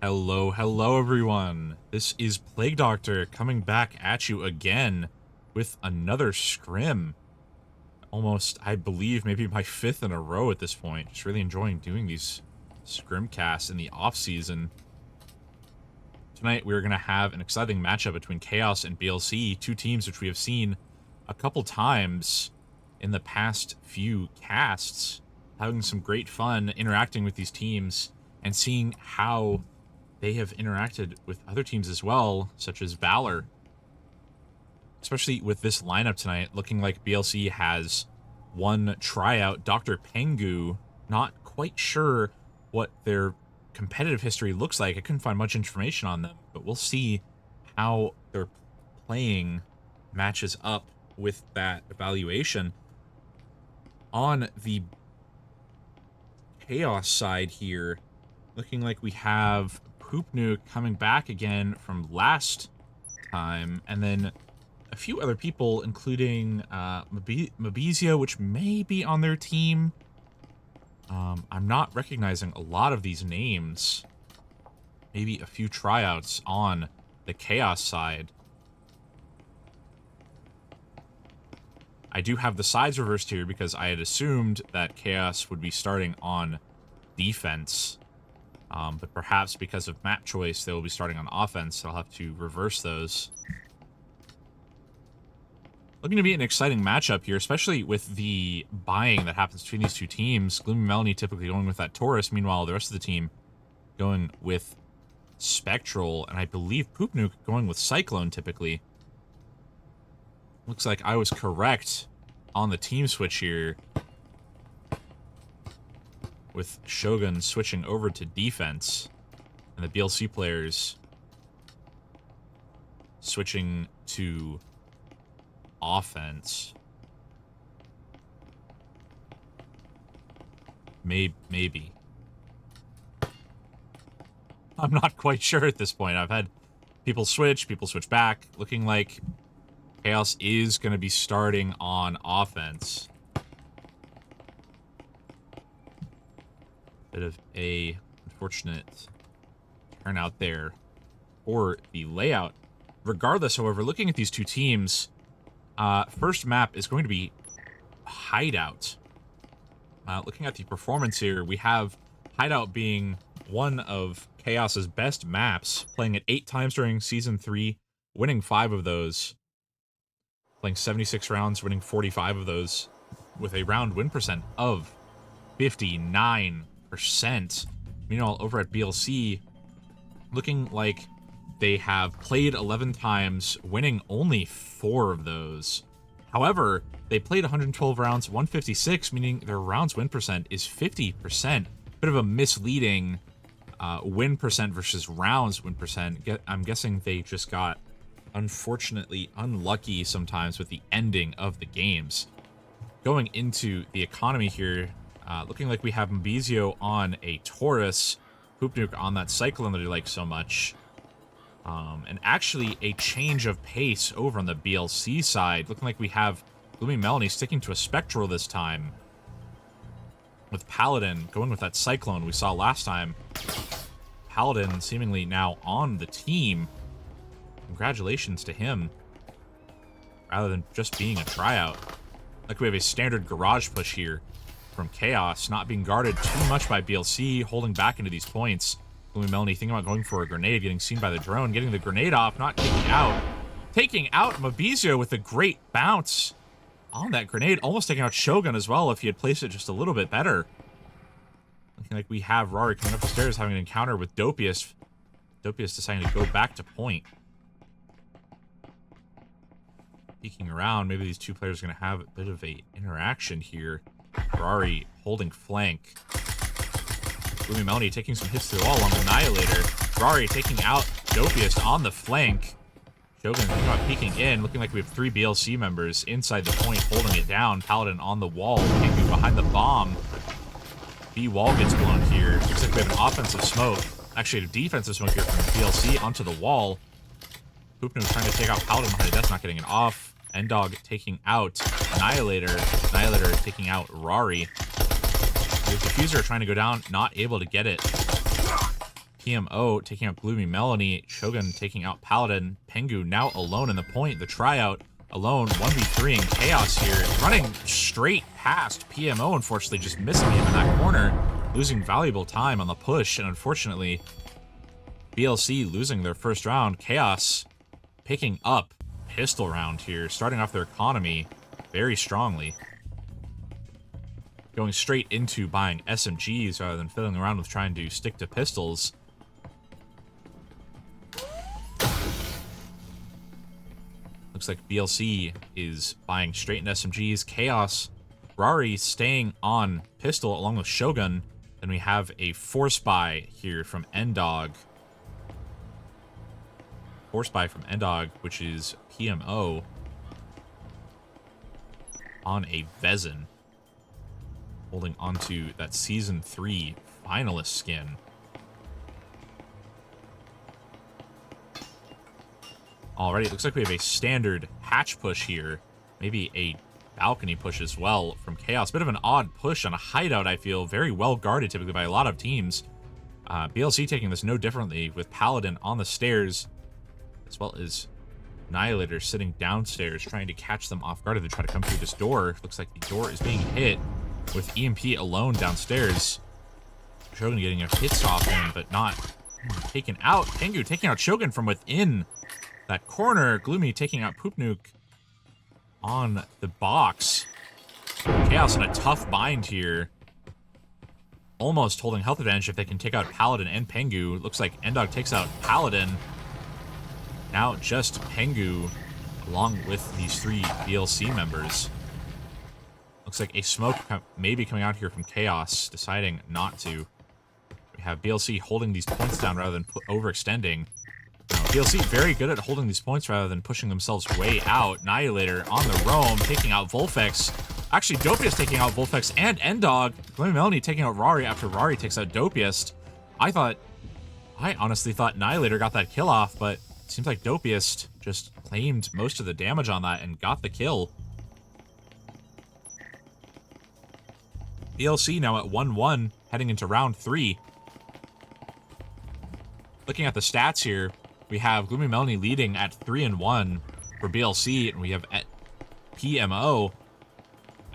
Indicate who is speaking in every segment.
Speaker 1: Hello, hello everyone. This is Plague Doctor coming back at you again with another scrim. Almost, I believe, maybe my 5th in a row at this point. Just really enjoying doing these scrimcasts in the off-season. Tonight we're going to have an exciting matchup between Khaos and BLC, two teams which we have seen a couple times in the past few casts. Having some great fun interacting with these teams and seeing how they have interacted with other teams as well, such as Valor. Especially with this lineup tonight, looking like BLC has one tryout, Dr. Pengu. Not quite sure what their competitive history looks like. I couldn't find much information on them, but we'll see how their playing matches up with that evaluation. On the Khaos side here, looking like we have Poop Nuke coming back again from last time, and then a few other people, including Mabizio, which may be on their team. I'm not recognizing a lot of these names. Maybe a few tryouts on the Khaos side. I do have the sides reversed here because I had assumed that Khaos would be starting on defense. But perhaps because of map choice, they will be starting on offense, so I'll have to reverse those. Looking to be an exciting matchup here, especially with the buying that happens between these two teams. Gloomy Melanie typically going with that Taurus, meanwhile the rest of the team going with Spectral, and I believe Poop Nuke going with Cyclone typically. Looks like I was correct on the team switch here, with Shogun switching over to defense, and the BLC players switching to offense. Maybe. I'm not quite sure at this point. I've had people switch back. Looking like Khaos is going to be starting on offense. Bit of a unfortunate turnout there for the layout. Regardless, however, looking at these two teams, first map is going to be Hideout. Looking at the performance here, we have Hideout being one of Khaos's best maps, playing it 8 times during Season 3, winning 5 of those. Playing 76 rounds, winning 45 of those, with a round win percent of 59%. Meanwhile, over at BLC, looking like they have played 11 times, winning only 4 of those. However, they played 112 rounds, 156, meaning their rounds win percent is 50%. Bit of a misleading win percent versus rounds win percent. I'm guessing they just got, unfortunately, unlucky sometimes with the ending of the games. Going into the economy here, looking like we have Mabizio on a Taurus, Poop Nuke on that Cyclone that he likes so much. And actually a change of pace over on the BLC side. Looking like we have Gloomy Melanie sticking to a Spectral this time, with Paladin going with that Cyclone we saw last time. Paladin seemingly now on the team. Congratulations to him, rather than just being a tryout. Like we have a standard garage push here from Khaos, not being guarded too much by BLC, holding back into these points. Gloomy Melanie thinking about going for a grenade, getting seen by the drone, getting the grenade off, not taking out. Taking out Mabizio with a great bounce on that grenade, almost taking out Shogun as well if he had placed it just a little bit better. Looking like we have Rory coming up the stairs, having an encounter with Dopius. Dopius deciding to go back to point. Peeking around, maybe these two players are going to have a bit of a interaction here. Rory holding flank. Gloomy Melanie taking some hits to the wall along the Annihilator. Rory taking out Dopius on the flank. Shogun thinking about peeking in, looking like we have 3 BLC members inside the point, holding it down. Paladin on the wall, peeking behind the bomb. B wall gets blown here. Looks like we have an offensive smoke. Actually, a defensive smoke here from BLC onto the wall. Poop Nuke trying to take out Paladin behind the desk, not getting it off. N-Dog taking out Annihilator. Annihilator taking out Rari. The Diffuser trying to go down, not able to get it. PMO taking out Gloomy Melanie. Shogun taking out Paladin. Pengu now alone in the point. The tryout alone, 1v3 in Chaos here. Running straight past PMO, unfortunately, just missing him in that corner. Losing valuable time on the push, and unfortunately, BLC losing their first round. Chaos picking up pistol round here, starting off their economy very strongly. Going straight into buying SMGs rather than fiddling around with trying to stick to pistols. Looks like BLC is buying straight into SMGs. Chaos, Rari staying on pistol along with Shogun. Then we have a force buy here from Ndog. Force buy from Ndog, which is PMO on a Vezin. Holding onto that Season 3 finalist skin. Alrighty, it looks like we have a standard hatch push here. Maybe a balcony push as well from Chaos. Bit of an odd push on a hideout, I feel. Very well guarded typically by a lot of teams. BLC taking this no differently with Paladin on the stairs, as well as Annihilator sitting downstairs trying to catch them off guard as they try to come through this door. Looks like the door is being hit with EMP alone downstairs. Shogun getting a hits off him, but not taken out. Pengu taking out Shogun from within that corner. Gloomy taking out Poop Nuke on the box. Chaos in a tough bind here. Almost holding health advantage if they can take out Paladin and Pengu. Looks like Ndog takes out Paladin. Now just Pengu along with these 3 BLC members. Looks like a smoke maybe coming out here from Chaos, deciding not to. We have BLC holding these points down rather than overextending. BLC very good at holding these points rather than pushing themselves way out. Annihilator on the roam, taking out Volfex. Actually, Dopiest taking out Volfex and Ndog. Gloomy Melanie taking out Rari after Rari takes out Dopiest. I honestly thought Annihilator got that kill off, but it seems like Dopiest just claimed most of the damage on that and got the kill. BLC now at 1-1, heading into round 3. Looking at the stats here, we have Gloomy Melanie leading at 3-1 for BLC, and we have at PMO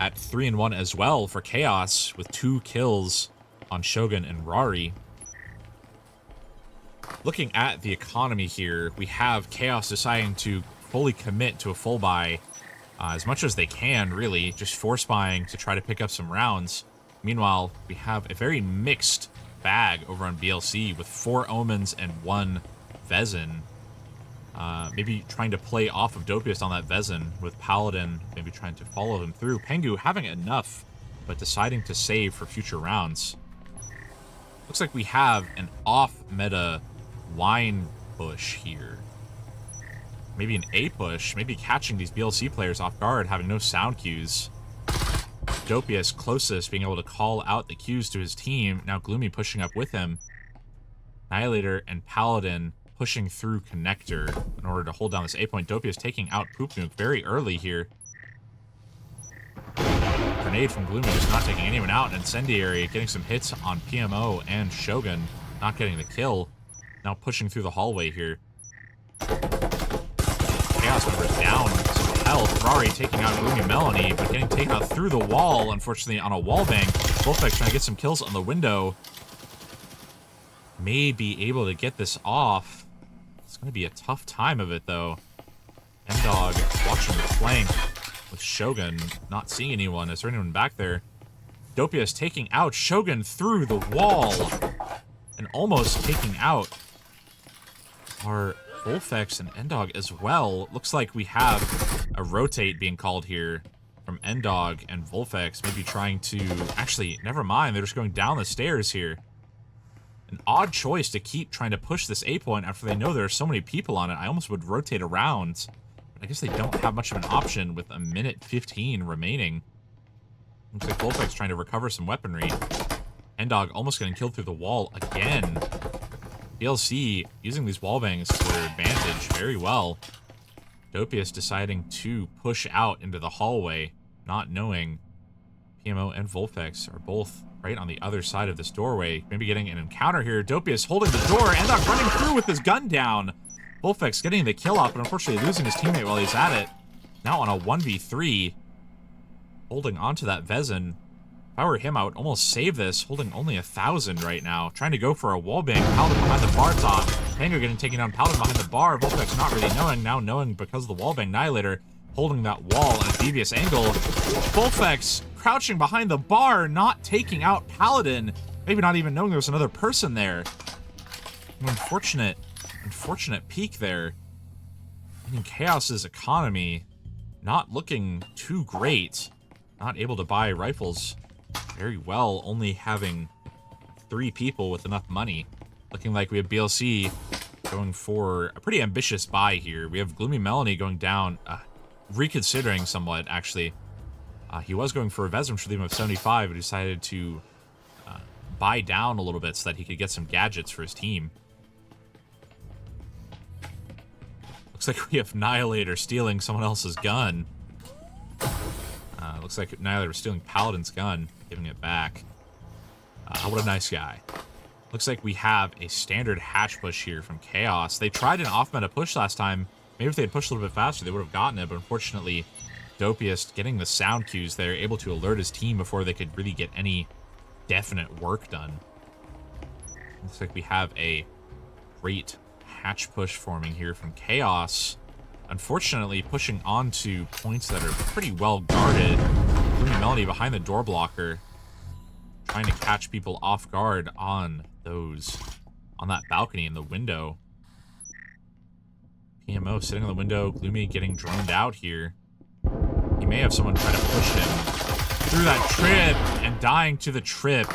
Speaker 1: at 3-1 as well for Chaos, with 2 kills on Shogun and Rari. Looking at the economy here, we have Chaos deciding to fully commit to a full buy as much as they can, really, just force buying to try to pick up some rounds. Meanwhile, we have a very mixed bag over on BLC with 4 Omens and 1 Vezin. Maybe trying to play off of Dopiest on that Vezin with Paladin, maybe trying to follow him through. Pengu having enough, but deciding to save for future rounds. Looks like we have an off-meta wine push here. Maybe an A push, maybe catching these BLC players off guard, having no sound cues. Dopiest closest, being able to call out the cues to his team. Now Gloomy pushing up with him. Annihilator and Paladin pushing through Connector in order to hold down this A point. Dopiest taking out Poop Nuke very early here. Grenade from Gloomy just not taking anyone out. And Incendiary getting some hits on PMO and Shogun, not getting the kill. Now pushing through the hallway here. Chaos members down some health. Rari taking out Gloomy Melanie, but getting taken out through the wall, unfortunately, on a wall bank. Volfex trying to get some kills on the window. May be able to get this off. It's going to be a tough time of it, though. Ndog watching the flank with Shogun, not seeing anyone. Is there anyone back there? Dopiest taking out Shogun through the wall. And almost taking out our Volfex and Ndog as well. Looks like we have a rotate being called here from Ndog and Volfex. Maybe trying to... Actually, never mind. They're just going down the stairs here. An odd choice to keep trying to push this A point after they know there are so many people on it. I almost would rotate around. But I guess they don't have much of an option with a minute 15 remaining. Looks like Volfex trying to recover some weaponry. Ndog almost getting killed through the wall again. BLC using these wallbangs to their advantage very well. Dopiest deciding to push out into the hallway, not knowing PMO and Volfex are both right on the other side of this doorway. Maybe getting an encounter here. Dopius holding the door, and up running through with his gun down. Bullfex getting the kill off, but unfortunately losing his teammate while he's at it. Now on a 1v3. Holding onto that Vezin. If I were him, I would almost save this. Holding only 1,000 right now. Trying to go for a wallbang. Paladin behind the bar top. Pango getting taken down. Paladin behind the bar. Bullfex not really knowing. Now knowing because of the wallbang. Annihilator holding that wall at a devious angle. Bullfex crouching behind the bar, not taking out Paladin. Maybe not even knowing there was another person there. An unfortunate peak there. I mean, Khaos' economy not looking too great. Not able to buy rifles very well, only having 3 people with enough money. Looking like we have BLC going for a pretty ambitious buy here. We have Gloomy Melanie going down, reconsidering somewhat, actually. He was going for a Vezin for the of 75, but decided to buy down a little bit so that he could get some gadgets for his team. Looks like we have Annihilator stealing someone else's gun. Looks like Annihilator was stealing Paladin's gun, giving it back. What a nice guy. Looks like we have a standard hatch push here from Khaos. They tried an off-meta push last time. Maybe if they had pushed a little bit faster, they would have gotten it, but unfortunately, Dopius getting the sound cues there, able to alert his team before they could really get any definite work done. Looks like we have a great hatch push forming here from Khaos. Unfortunately, pushing onto points that are pretty well guarded. Gloomy Melody behind the door blocker, trying to catch people off guard on that balcony in the window. PMO sitting on the window, Gloomy getting droned out here. He may have someone trying to push him through that trip and dying to the trip.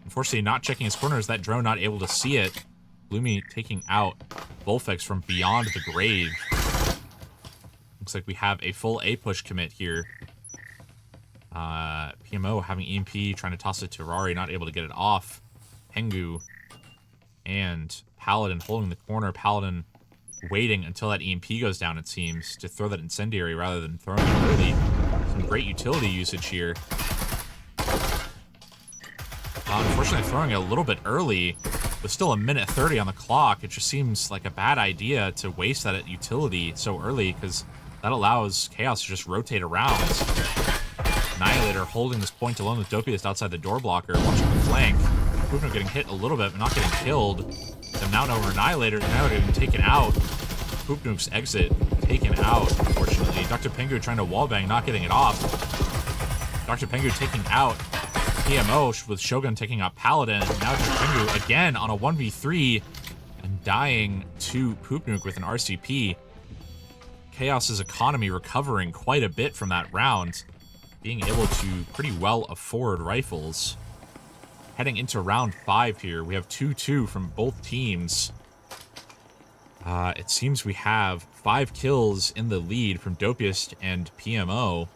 Speaker 1: Unfortunately, not checking his corners, that drone not able to see it. Gloomy taking out Bullfex from beyond the grave. Looks like we have a full A push commit here. PMO having EMP, trying to toss it to Rari, not able to get it off. Pengu and Paladin holding the corner. Paladin waiting until that EMP goes down, it seems, to throw that incendiary rather than throwing it early. Some great utility usage here. Unfortunately, throwing it a little bit early, with still 1:30 on the clock. It just seems like a bad idea to waste that utility so early, because that allows Khaos to just rotate around. Annihilator holding this point alone with Dopius outside the door blocker, watching the flank. Pupno getting hit a little bit, but not getting killed. So now over Annihilator getting taken out. Pupnook's exit taken out, unfortunately. Dr. Pengu trying to wallbang, not getting it off. Dr. Pengu taking out PMO with Shogun taking out Paladin. Now Dr. Pengu again on a 1v3 and dying to Pupnook with an RCP. Khaos' economy recovering quite a bit from that round, being able to pretty well afford rifles. Heading into round 5 here, we have 2-2 from both teams. It seems we have 5 kills in the lead from Dopius and PMO.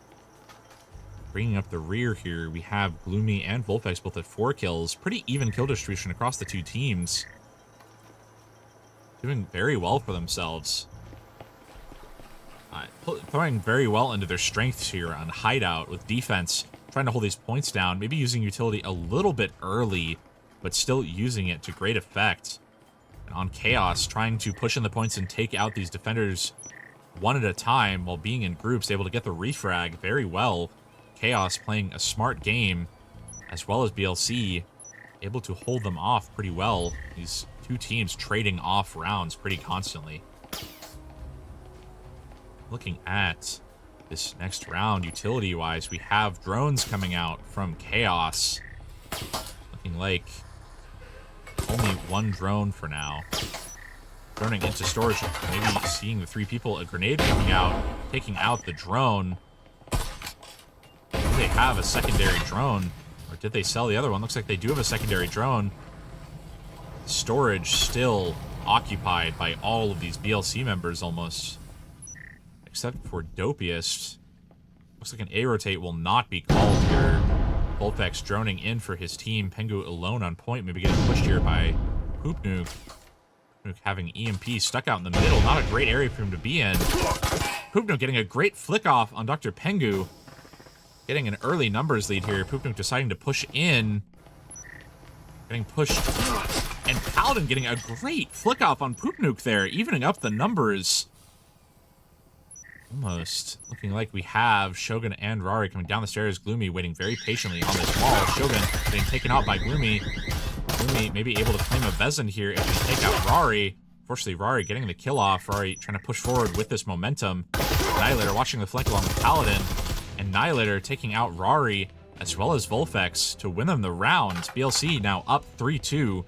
Speaker 1: Bringing up the rear here, we have Gloomy and Bullfex both at 4 kills. Pretty even kill distribution across the 2 teams. Doing very well for themselves. Throwing very well into their strengths here on hideout with defense, trying to hold these points down, maybe using utility a little bit early, but still using it to great effect. And on Khaos, trying to push in the points and take out these defenders one at a time while being in groups, able to get the refrag very well. Khaos playing a smart game, as well as BLC, able to hold them off pretty well. These 2 teams trading off rounds pretty constantly. Looking at this next round, utility-wise, we have drones coming out from Khaos. Looking like only 1 drone for now. Droning into storage, maybe seeing the 3 people, a grenade coming out, taking out the drone. Do they have a secondary drone? Or did they sell the other one? Looks like they do have a secondary drone. Storage still occupied by all of these BLC members almost. Except for Dopius. Looks like an A-rotate will not be called here. Bullfex droning in for his team. Pengu alone on point, maybe getting pushed here by Pupnook. Pupnook having EMP stuck out in the middle. Not a great area for him to be in. Pupnook getting a great flick off on Dr. Pengu. Getting an early numbers lead here. Pupnook deciding to push in. getting pushed. And Paladin getting a great flick off on Poop Nuke there, evening up the numbers. Almost looking like we have Shogun and Rari coming down the stairs. Gloomy waiting very patiently on this wall. Shogun being taken out by Gloomy. Gloomy maybe able to claim a Vezin here if they take out Rari. Fortunately, Rari getting the kill off. Rari trying to push forward with this momentum. Annihilator watching the flank along with Paladin. And Annihilator taking out Rari as well as Volfex to win them the round. BLC now up 3-2.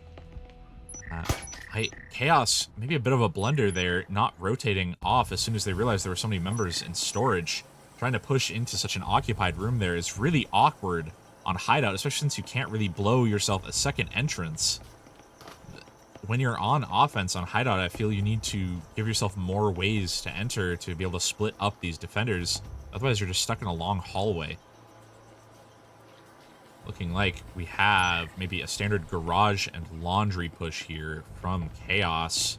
Speaker 1: Khaos, maybe a bit of a blunder there, not rotating off as soon as they realized there were so many members in storage. Trying to push into such an occupied room there is really awkward on Hideout, especially since you can't really blow yourself a second entrance. When you're on offense on Hideout, I feel you need to give yourself more ways to enter to be able to split up these defenders. Otherwise, you're just stuck in a long hallway. Looking like we have maybe a standard garage and laundry push here from Khaos.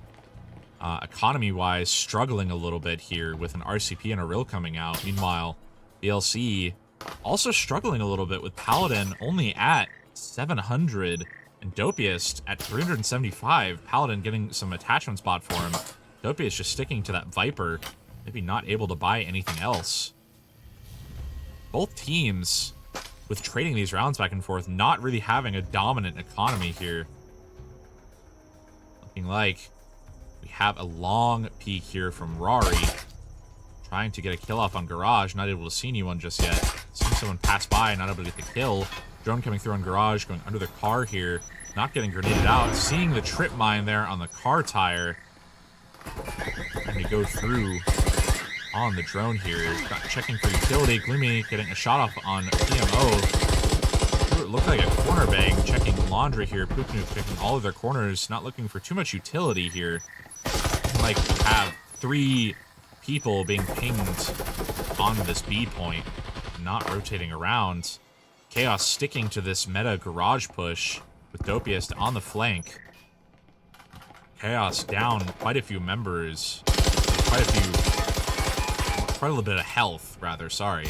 Speaker 1: Economy-wise, struggling a little bit here with an RCP and a Rill coming out. Meanwhile, BLC also struggling a little bit with Paladin only at 700 and Dopiest at 375. Paladin getting some attachment spot for him. Dopiest just sticking to that Viper, maybe not able to buy anything else. Both teams, with trading these rounds back and forth, not really having a dominant economy here. Looking like we have a long peek here from Rari. Trying to get a kill off on Garage, not able to see anyone just yet. Seeing someone pass by, not able to get the kill. Drone coming through on Garage, going under the car here. Not getting grenaded out. Seeing the trip mine there on the car tire. Trying to go through on the drone here. Checking for utility. Gloomy getting a shot off on PMO. It looked like a corner bang. Checking laundry here. Poop Nuke checking all of their corners. Not looking for too much utility here. Like we have 3 people being pinged on this B point. Not rotating around. Khaos sticking to this meta garage push with Dopiest on the flank. Khaos down quite a few members. Quite a little bit of health, rather, sorry.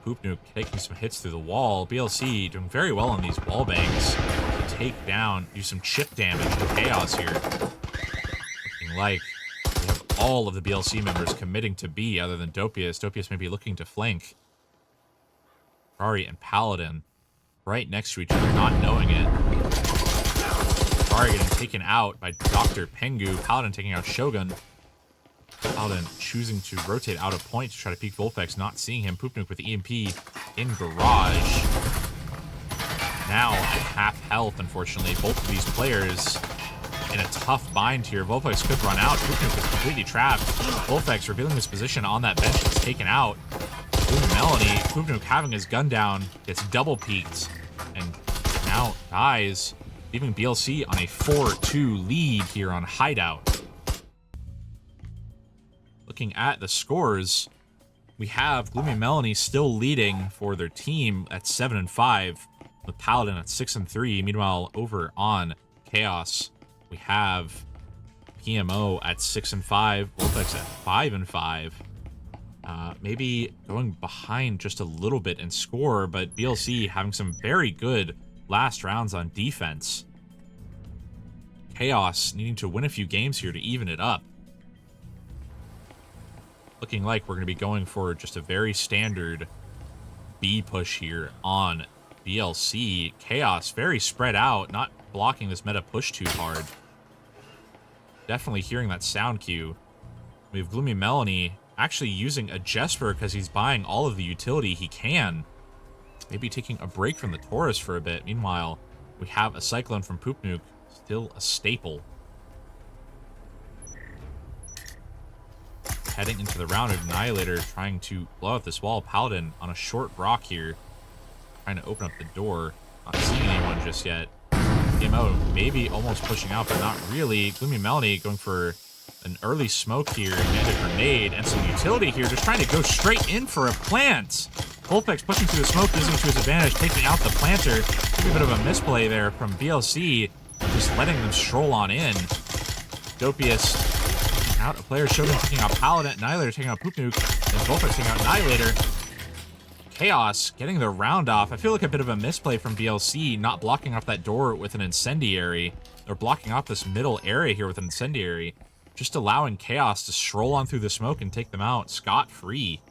Speaker 1: Poop Nuke taking some hits through the wall. BLC doing very well on these wall bangs. To take down, do some chip damage to Khaos here. Looking like we have all of the BLC members committing to B other than Dopiest. Dopiest may be looking to flank. Rari and Paladin right next to each other, not knowing it. Rari getting taken out by Dr. Pengu. Paladin taking out Shogun. Paladin choosing to rotate out of point to try to peek Volfex, not seeing him. Poop Nuke with EMP in garage. Now at half health, unfortunately. Both of these players in a tough bind here. Volfex could run out. Poop Nuke is completely trapped. Volfex revealing his position on that bench is taken out. Melanie, Poop Nuke having his gun down, gets double peeked, and now dies, leaving BLC on a 4-2 lead here on Hideout. Looking at the scores, we have Gloomy Melanie still leading for their team at 7-5, with Paladin at 6-3. Meanwhile, over on Khaos, we have PMO at 6-5, Volfex at 5-5. Maybe going behind just a little bit in score, but BLC having some very good last rounds on defense. Khaos needing to win a few games here to even it up. Looking like we're going to be going for just a very standard B push here on BLC. Khaos very spread out, not blocking this meta push too hard. Definitely hearing that sound cue. We have Gloomy Melanie actually using a Jesper because he's buying all of the utility he can. Maybe taking a break from the Taurus for a bit. Meanwhile, we have a Cyclone from Poop Nuke, still a staple. Heading into the round of Annihilator, trying to blow out this wall. Paladin on a short rock here, trying to open up the door. Not seeing anyone just yet. PMO maybe almost pushing out, but not really. Gloomy Melanie going for an early smoke here, and a grenade, and some utility here, just trying to go straight in for a plant. Volfex pushing through the smoke, using it to his advantage, taking out the planter. A bit of a misplay there from BLC, just letting them stroll on in. Dopiest taking out a player, Shogun taking out Paladin, Annihilator taking out Poop Nuke, and Volfex taking out Annihilator. Khaos getting the round off. I feel like a bit of a misplay from BLC, not blocking off that door with an incendiary, or blocking off this middle area here with an incendiary, just allowing Khaos to stroll on through the smoke and take them out scot-free.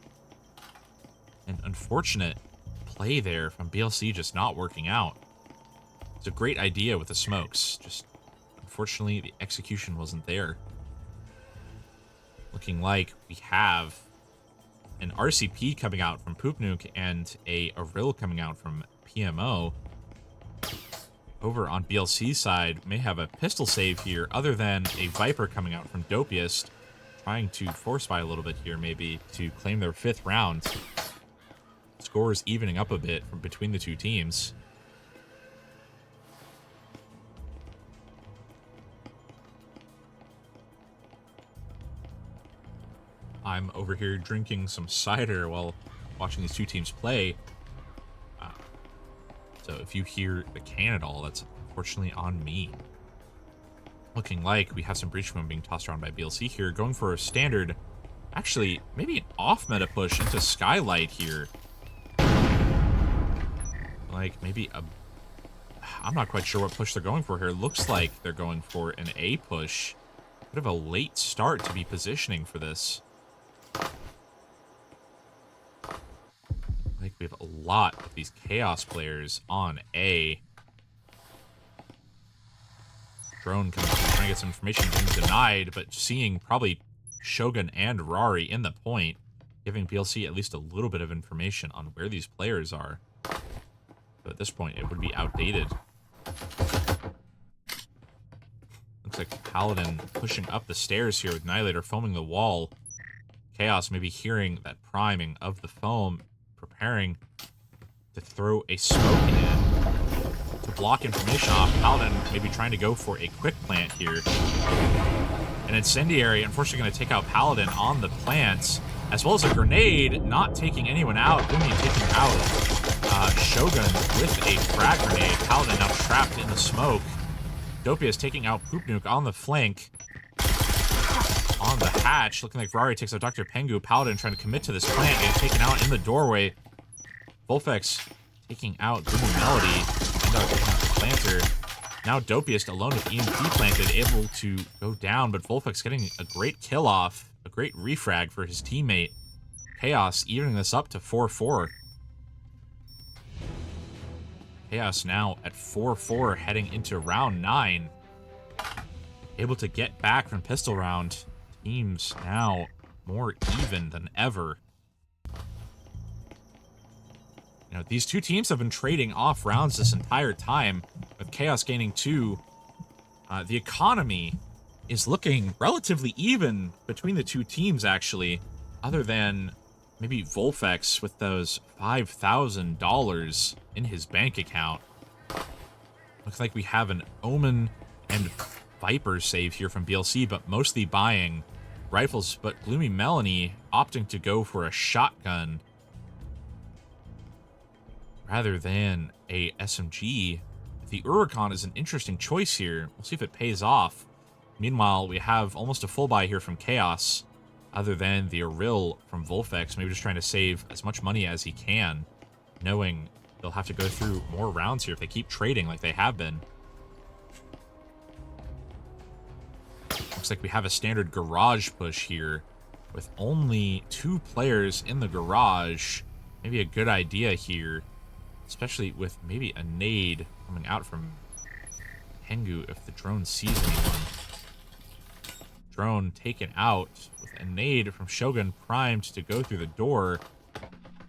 Speaker 1: An unfortunate play there from BLC just not working out. It's a great idea with the smokes, just unfortunately the execution wasn't there. Looking like we have an RCP coming out from Poopnuke and a Arill coming out from PMO. Over on BLC side, may have a pistol save here, other than a Viper coming out from Dopiest, trying to force buy a little bit here, maybe, to claim their 5th round. Scores evening up a bit from between the two teams. I'm over here drinking some cider while watching these two teams play. So if you hear the can at all, that's unfortunately on me. Looking like we have some breach room being tossed around by BLC here, going for a standard, actually, maybe an off-meta push into Skylight here. Like, maybe a... I'm not quite sure what push they're going for here. Looks like they're going for an A push. Bit of a late start to be positioning for this. I think we have a lot of these Khaos players on A. Drone coming through, trying to get some information, being denied, but seeing probably Shogun and Rari in the point, giving BLC at least a little bit of information on where these players are. So at this point, it would be outdated. Looks like Paladin pushing up the stairs here with Annihilator foaming the wall. Khaos maybe hearing that priming of the foam, preparing to throw a smoke in to block information off. Paladin maybe trying to go for a quick plant here. An incendiary, unfortunately, going to take out Paladin on the plants, as well as a grenade, not taking anyone out. Gloomy taking out Shogun with a frag grenade. Paladin now trapped in the smoke. Dopia is taking out Poopnuke on the flank. On the hatch, looking like Rari takes out Dr. Pengu. Paladin trying to commit to this plant, getting taken out in the doorway. Volfex taking out Gloomy Melody. And taking out the planter. Now Dopiest alone with EMP planted, able to go down, but Volfex getting a great kill off, a great refrag for his teammate. Khaos evening this up to 4-4. Khaos now at 4-4 heading into round 9. Able to get back from pistol round. Teams now more even than ever. You know, these two teams have been trading off rounds this entire time, with Khaos gaining 2. The economy is looking relatively even between the two teams, actually, other than maybe Volfex with those $5,000 in his bank account. Looks like we have an Omen and Viper save here from BLC, but mostly buying rifles, but Gloomy Melanie opting to go for a shotgun rather than a SMG. The Uricon is an interesting choice here. We'll see if it pays off. Meanwhile, we have almost a full buy here from Khaos, other than the Arill from Volfex, maybe just trying to save as much money as he can, knowing they'll have to go through more rounds here if they keep trading like they have been. Looks like we have a standard garage push here with only 2 players in the garage. Maybe a good idea here, especially with maybe a nade coming out from Pengu if the drone sees anyone. Drone taken out with a nade from Shogun primed to go through the door.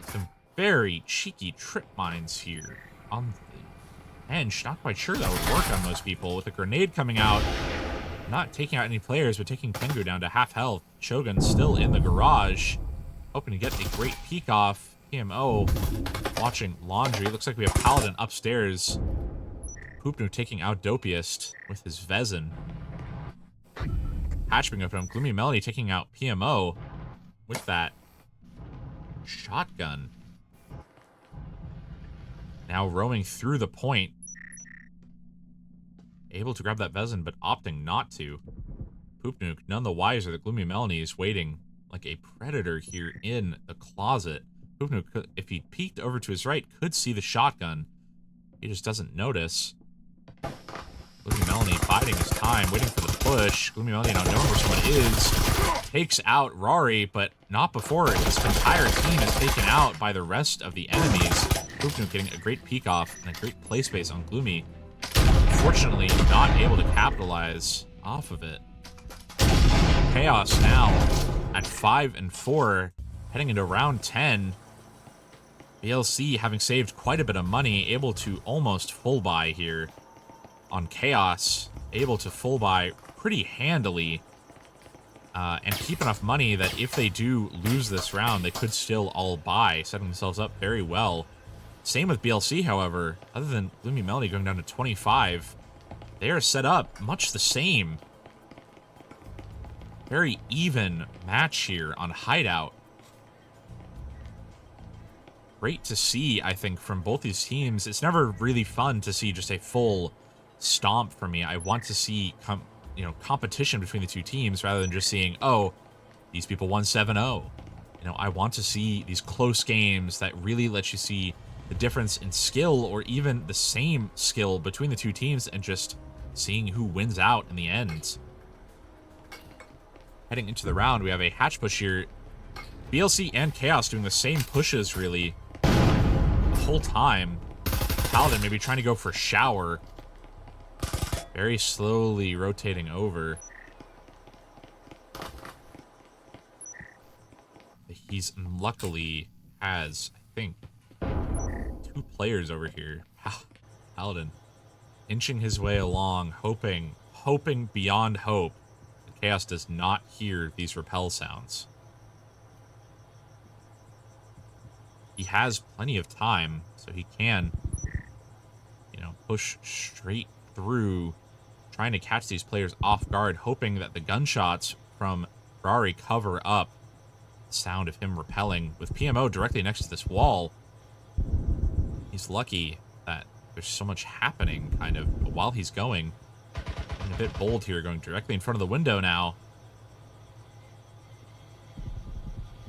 Speaker 1: Some very cheeky trip mines here on the bench. Not quite sure that would work on most people. With a grenade coming out, not taking out any players, but taking Pengu down to half health. Shogun still in the garage, hoping to get a great peek off. PMO watching laundry. Looks like we have Paladin upstairs. Poopnu taking out Dopiest with his Vezin. Hatch being open. Gloomy Melody taking out PMO with that shotgun. Now roaming through the point. Able to grab that Vezin, but opting not to. Poopnuke, none the wiser that Gloomy Melanie is waiting like a predator here in the closet. Uvnu, if he peeked over to his right, could see the shotgun. He just doesn't notice. Gloomy Melanie biding his time, waiting for the push. Gloomy Melanie now knowing where someone is. Takes out Rari, but not before his entire team is taken out by the rest of the enemies. Uvnu getting a great peek off and a great play space on Gloomy. Unfortunately, not able to capitalize off of it. Khaos now at 5-4, heading into round 10. BLC having saved quite a bit of money, able to almost full buy here on Khaos, able to full buy pretty handily, and keep enough money that if they do lose this round, they could still all buy, setting themselves up very well. Same with BLC, however. Other than Gloomy Melody going down to 25, they are set up much the same. Very even match here on Hideout. Great to see, I think, from both these teams. It's never really fun to see just a full stomp for me. I want to see competition between the two teams rather than just seeing, oh, these people won 7-0. I want to see these close games that really let you see the difference in skill or even the same skill between the two teams and just seeing who wins out in the end. Heading into the round, we have a hatch push here. BLC and Khaos doing the same pushes, really, the whole time. Paladin maybe trying to go for shower. Very slowly rotating over. He's luckily has, I think, 2 players over here. Paladin inching his way along, hoping beyond hope that Khaos does not hear these rappel sounds. He has plenty of time, so he can, push straight through, trying to catch these players off guard, hoping that the gunshots from Ferrari cover up the sound of him rappelling. With PMO directly next to this wall, he's lucky that there's so much happening, kind of, while he's going. And a bit bold here, going directly in front of the window now.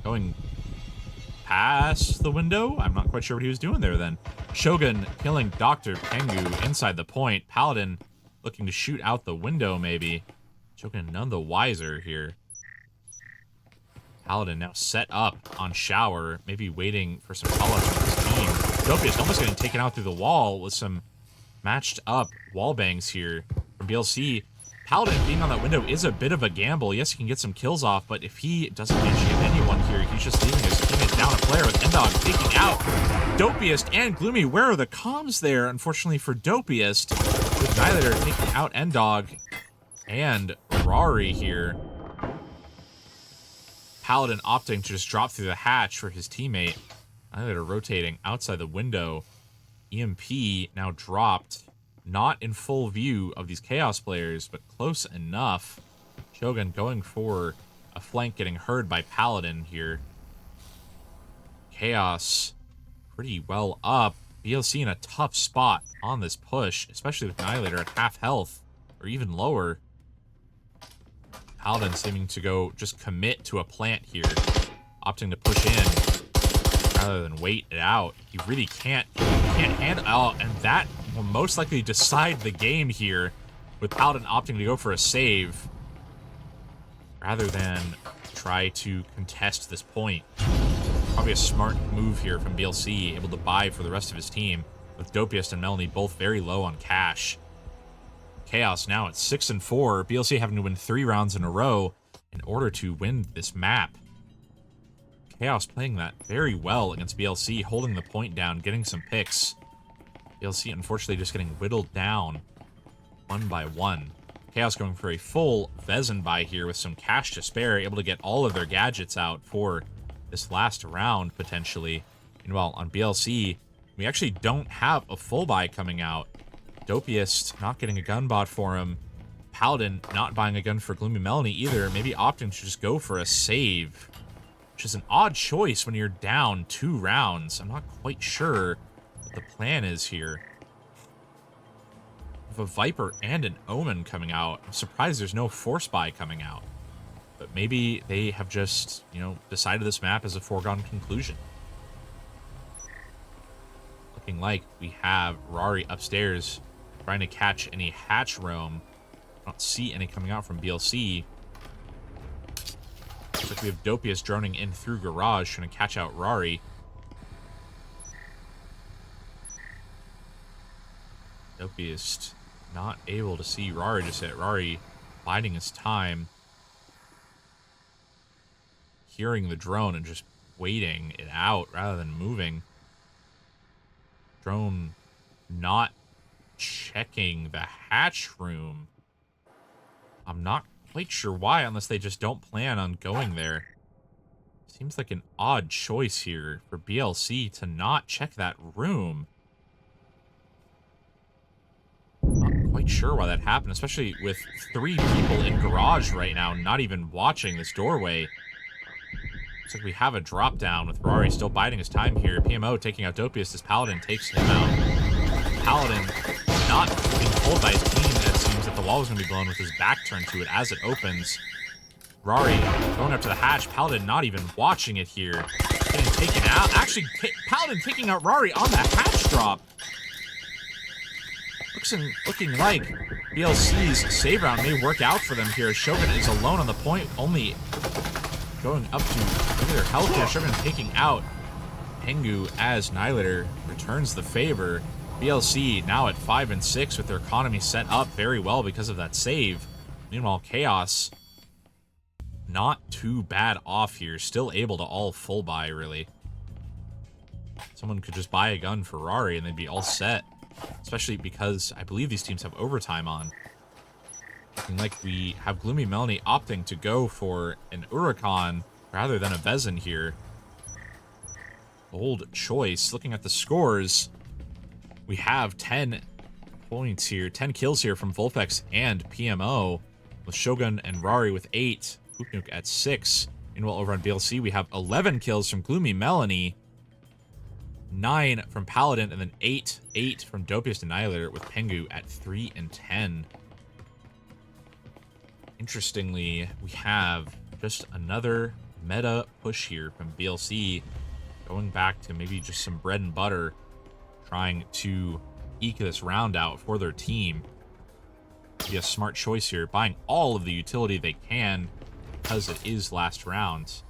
Speaker 1: Going past the window? I'm not quite sure what he was doing there then. Shogun killing Dr. Pengu inside the point. Paladin looking to shoot out the window, maybe. Shogun none the wiser here. Paladin now set up on shower, maybe waiting for some call-ups from his team. Dopius almost getting taken out through the wall with some matched up wall bangs here from BLC. Paladin being on that window is a bit of a gamble. Yes, he can get some kills off, but if he doesn't manage to get anyone here, he's just leaving his teammates down a player with Endog taking out Dopiest and Gloomy. Where are the comms there, unfortunately, for Dopiest? With Nihilator taking out Endog and Rari here. Paladin opting to just drop through the hatch for his teammate. Nihilator rotating outside the window. EMP now dropped. Not in full view of these Khaos players, but close enough. Shogun going for a flank, getting heard by Paladin here. Khaos pretty well up. BLC in a tough spot on this push, especially with Nihilator at half health, or even lower. Paladin seeming to go just commit to a plant here, opting to push in rather than wait it out. He really can't handle. Oh, and that will most likely decide the game here, with Paladin opting to go for a save rather than try to contest this point. Probably a smart move here from BLC, able to buy for the rest of his team, with Dopiest and Melanie both very low on cash. Khaos now at 6-4, BLC having to win 3 rounds in a row in order to win this map. Khaos playing that very well against BLC, holding the point down, getting some picks. BLC unfortunately just getting whittled down one by one. Khaos going for a full Vezin buy here with some cash to spare, able to get all of their gadgets out for this last round, potentially. Meanwhile, on BLC, we actually don't have a full buy coming out. Dopiest not getting a gun bought for him. Paladin not buying a gun for Gloomy Melanie either, maybe opting to just go for a save, which is an odd choice when you're down 2 rounds. I'm not quite sure what the plan is here. With a Viper and an Omen coming out, I'm surprised there's no Force buy coming out. But maybe they have just, decided this map is a foregone conclusion. Looking like we have Rari upstairs trying to catch any hatch roam. I don't see any coming out from BLC. Looks like we have Dopius droning in through garage trying to catch out Rari. Dopius not able to see Rari just yet. Rari biding his time. Hearing the drone and just waiting it out rather than moving. Drone not checking the hatch room. I'm not quite sure why, unless they just don't plan on going there. Seems like an odd choice here for BLC to not check that room. Not quite sure why that happened, especially with 3 people in garage right now, not even watching this doorway. Looks like we have a drop down with Rari still biding his time here. PMO taking out Dopius as Paladin takes him out. Paladin not being told by his team, it seems, that the wall was going to be blown with his back turned to it as it opens. Rari going up to the hatch. Paladin not even watching it here. Getting taken out. Actually, Paladin taking out Rari on the hatch drop. Looking like BLC's save round may work out for them here. Shogun is alone on the point, only going up to look at their health here. Shogun taking out Pengu as Nihilator returns the favor. BLC now at 5 and 6 with their economy set up very well because of that save. Meanwhile, Khaos not too bad off here. Still able to all full buy, really. Someone could just buy a gun for Rari and they'd be all set. Especially because I believe these teams have overtime on. Looking like we have Gloomy Melanie opting to go for an Huracan rather than a Vezin here. Bold choice. Looking at the scores, we have 10 points here, 10 kills here from Vulpex and PMO, with Shogun and Rari with 8, Poopnuke at 6. Meanwhile, over on BLC, we have 11 kills from Gloomy Melanie, 9 from Paladin, and then 8 from Dopius Annihilator, with Pengu at 3 and 10. Interestingly, we have just another meta push here from BLC, going back to maybe just some bread and butter, trying to eke this round out for their team. Be a smart choice here, buying all of the utility they can because it is last round.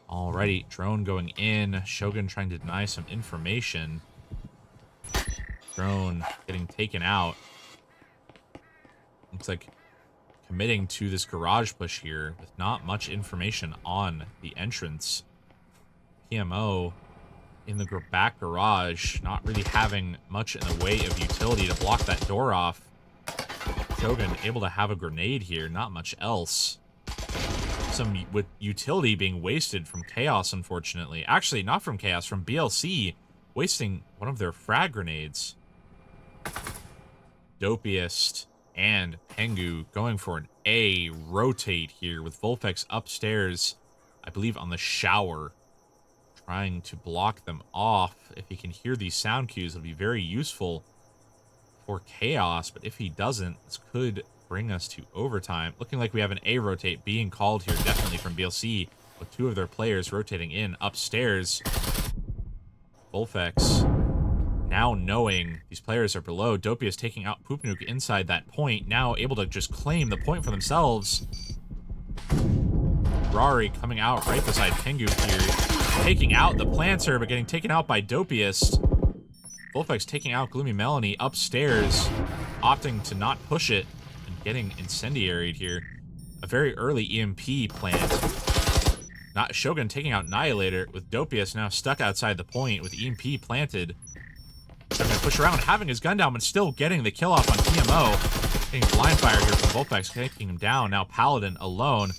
Speaker 1: Alrighty, drone going in. Shogun trying to deny some information. Drone getting taken out. Looks like committing to this garage push here with not much information on the entrance. PMO in the back garage, not really having much in the way of utility to block that door off. Shogun able to have a grenade here, not much else. Some with utility being wasted from Khaos, unfortunately. Actually, not from Khaos, from BLC, wasting one of their frag grenades. Dopiest and Pengu going for an A rotate here with Vulpex upstairs, I believe on the shower, trying to block them off. If he can hear these sound cues, it'll be very useful for Khaos, but if he doesn't, this could bring us to overtime. Looking like we have an A rotate being called here, definitely from BLC, with 2 of their players rotating in upstairs. Vulpex now knowing these players are below. Dopius taking out Poopnuke inside that point, now able to just claim the point for themselves. Rari coming out right beside Pengu here, taking out the Planter, but getting taken out by Dopius. Vulpex taking out Gloomy Melanie upstairs, opting to not push it, and getting incendiaried here. A very early EMP plant. Not Shogun taking out Annihilator, with Dopius now stuck outside the point with EMP planted. Shogun push around, having his gun down, but still getting the kill off on PMO. Getting blind fire here from Vulpex, taking him down. Now Paladin alone.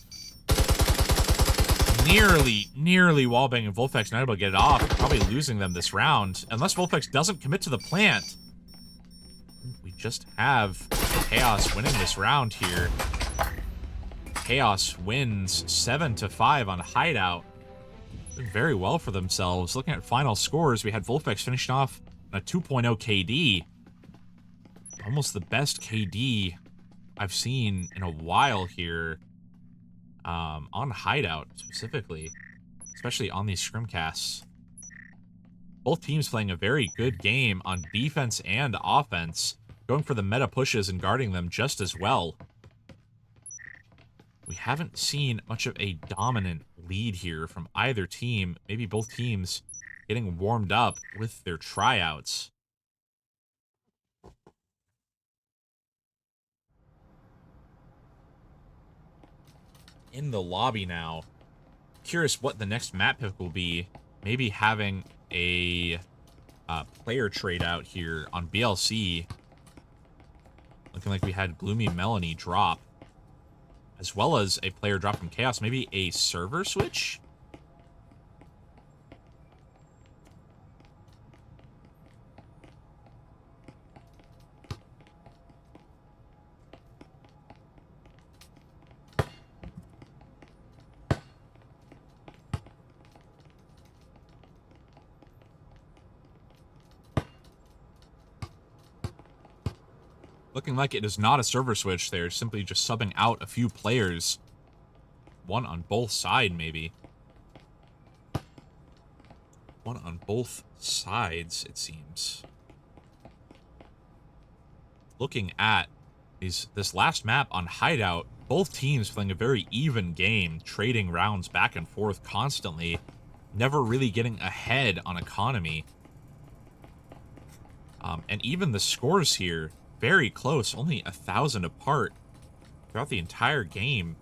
Speaker 1: Nearly wallbanging Vulpex, not able to get it off. Probably losing them this round. Unless Vulpex doesn't commit to the plant. We just have Khaos winning this round here. Khaos wins 7-5 on Hideout. Doing very well for themselves. Looking at final scores, we had Vulpex finishing off on a 2.0 KD. Almost the best KD I've seen in a while here. On Hideout, specifically. especially on these scrimcasts. Both teams playing a very good game on defense and offense, going for the meta pushes and guarding them just as well. We haven't seen much of a dominant lead here from either team. Maybe both teams getting warmed up with their tryouts. In the lobby now. Curious what the next map pick will be. Maybe having a player trade out here on BLC. Looking like we had Gloomy Melanie drop. As well as a player drop from Khaos. Maybe a server switch? Looking like it is not a server switch. They're simply just subbing out a few players. One on both sides, maybe. One on both sides, it seems. Looking at this last map on Hideout, both teams playing a very even game, trading rounds back and forth constantly, never really getting ahead on economy. And even the scores here, very close, only 1,000 apart throughout the entire game.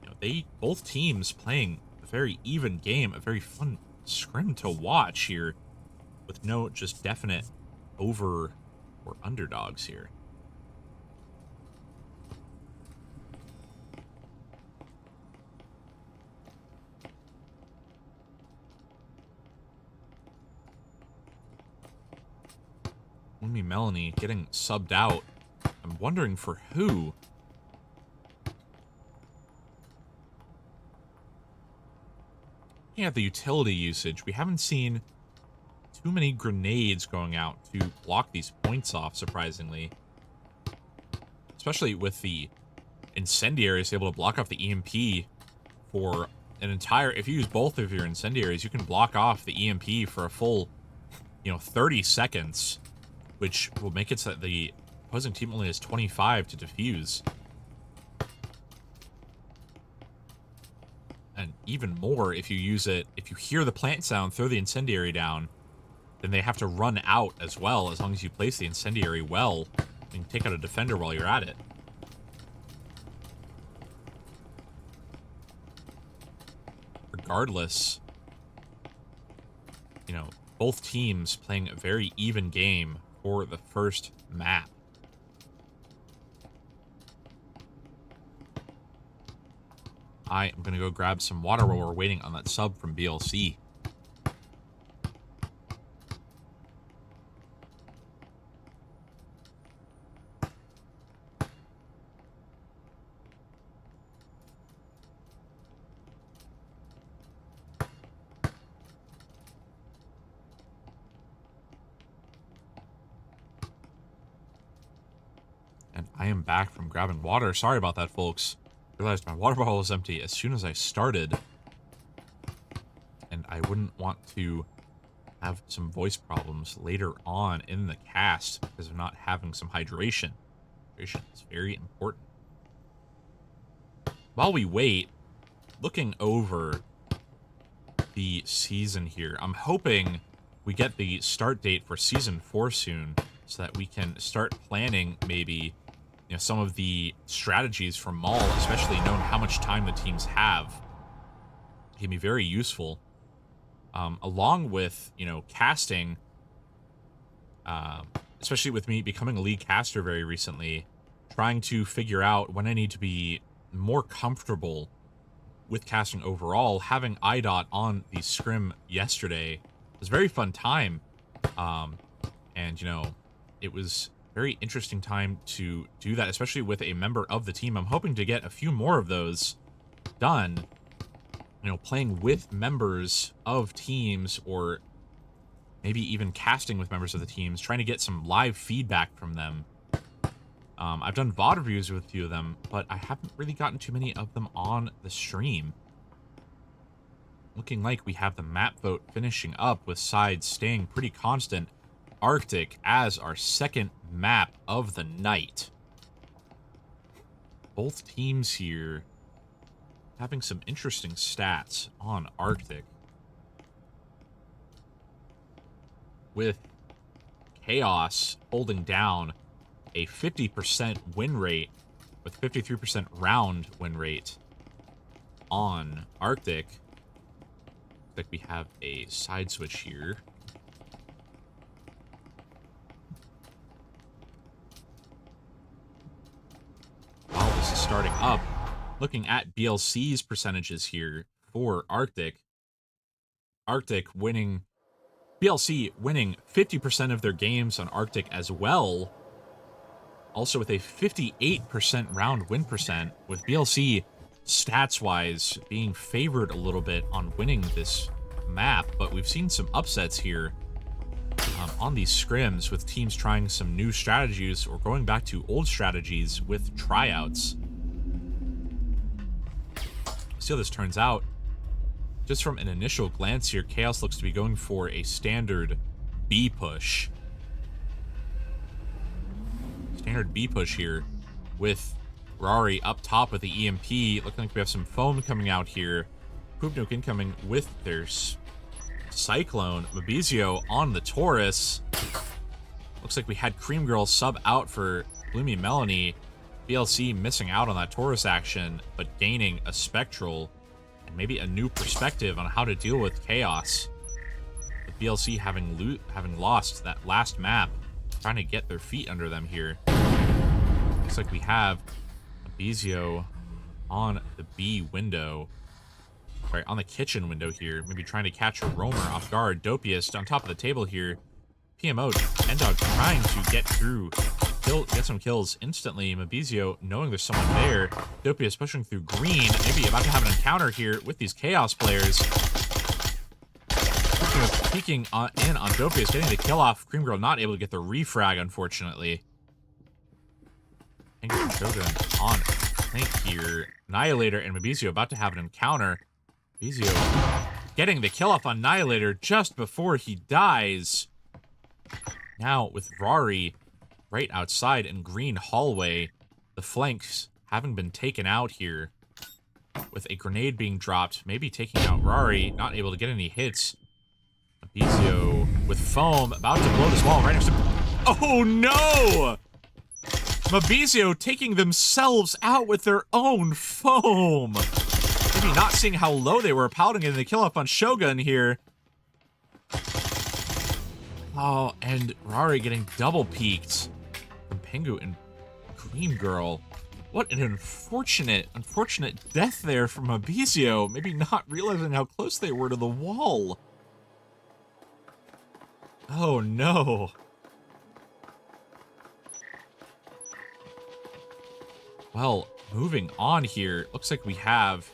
Speaker 1: You know, both teams playing a very even game, a very fun scrim to watch here, with no just definite over or underdogs here. Gloomy Melanie getting subbed out. I'm wondering for who. Looking at the utility usage, we haven't seen too many grenades going out to block these points off, surprisingly. Especially with the incendiaries able to block off the EMP for an entire... If you use both of your incendiaries, you can block off the EMP for a full, 30 seconds. Which will make it so that the opposing team only has 25 to defuse. And even more if you use it, if you hear the plant sound, throw the incendiary down, then they have to run out as well, as long as you place the incendiary well. You can take out a defender while you're at it. Regardless, both teams playing a very even game for the first map. I am going to go grab some water while we're waiting on that sub from BLC. And I am back from grabbing water. Sorry about that, folks. Realized my water bottle was empty as soon as I started. And I wouldn't want to have some voice problems later on in the cast because of not having some hydration. Hydration is very important. While we wait, looking over the season here, I'm hoping we get the start date for Season 4 soon so that we can start planning maybe some of the strategies from Maul, especially knowing how much time the teams have. It can be very useful. Along with, casting, especially with me becoming a league caster very recently, trying to figure out when I need to be more comfortable with casting overall. Having IDOT on the scrim yesterday was a very fun time. And, it was very interesting time to do that, especially with a member of the team. I'm hoping to get a few more of those done, playing with members of teams, or maybe even casting with members of the teams, trying to get some live feedback from them. I've done VOD reviews with a few of them, but I haven't really gotten too many of them on the stream. looking like we have the map vote finishing up with sides staying pretty constant. Arctic as our second map of the night. Both teams here having some interesting stats on Arctic. With Khaos holding down a 50% win rate with 53% round win rate on Arctic. Looks like we have a side switch here. While this is starting up, looking at BLC's percentages here for Arctic. BLC winning 50% of their games on Arctic as well. Also with a 58% round win percent, with BLC stats-wise being favored a little bit on winning this map, but we've seen some upsets here on these scrims with teams trying some new strategies or going back to old strategies with tryouts. See how this turns out. Just from an initial glance here, Khaos looks to be going for a standard B push. Standard B push here with Rari up top with the EMP. Looking like we have some foam coming out here. Poop Nuke incoming with their Cyclone. Mabizio on the Taurus. Looks like we had Cream Girl sub out for Bloomy Melanie. BLC missing out on that Taurus action, but gaining a Spectral and maybe a new perspective on how to deal with Khaos. With BLC having lost that last map, trying to get their feet under them here. Looks like we have Mabizio on the B window. Sorry, on the kitchen window here. Maybe trying to catch a roamer off guard. Dopiest on top of the table here. PMO, N-Dog trying to get through. Get some kills instantly. Mabizio knowing there's someone there. Dopiest pushing through green. Maybe about to have an encounter here with these Khaos players. Peeking in on Dopiest, getting the kill off. Cream Girl not able to get the refrag, unfortunately. I think Shogun on flank here. Annihilator and Mabizio about to have an encounter. Mabizio getting the kill off on Annihilator just before he dies. Now with Rari right outside in green hallway, the flanks having been taken out here with a grenade being dropped, maybe taking out Rari, not able to get any hits. Mabizio with foam about to blow this wall right next to... Oh no! Mabizio taking themselves out with their own foam. Maybe not seeing how low they were, pouting in the kill off on Shogun here. Oh, and Rari getting double peeked from Pengu and Cream Girl. What an unfortunate death there from Mabizio. Maybe not realizing how close they were to the wall. Oh no. Well, moving on here. Looks like we have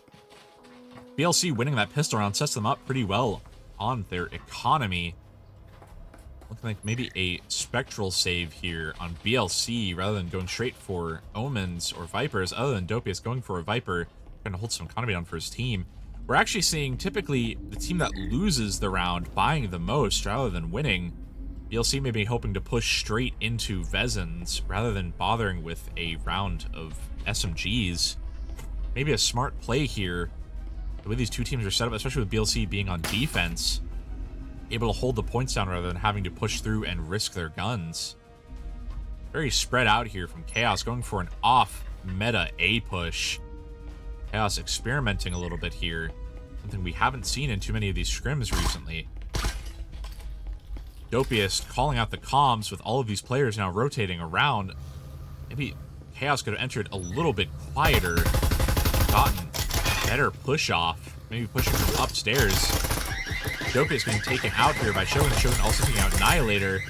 Speaker 1: BLC winning that pistol round, sets them up pretty well on their economy. Looking like maybe a Spectral save here on BLC rather than going straight for Omens or Vipers, other than Dopius going for a Viper, trying to hold some economy down for his team. We're actually seeing typically the team that loses the round buying the most rather than winning. BLC may be hoping to push straight into Vezins rather than bothering with a round of SMGs. Maybe a smart play here. The way these two teams are set up, especially with BLC being on defense, able to hold the points down rather than having to push through and risk their guns. Very spread out here from Khaos, going for an off-meta A push. Khaos experimenting a little bit here. Something we haven't seen in too many of these scrims recently. Dopiest calling out the comms with all of these players now rotating around. Maybe Khaos could have entered a little bit quieter, gotten better push off, maybe pushing from upstairs. Dopiest being taken out here by Shogun. Shogun also taking out Annihilator.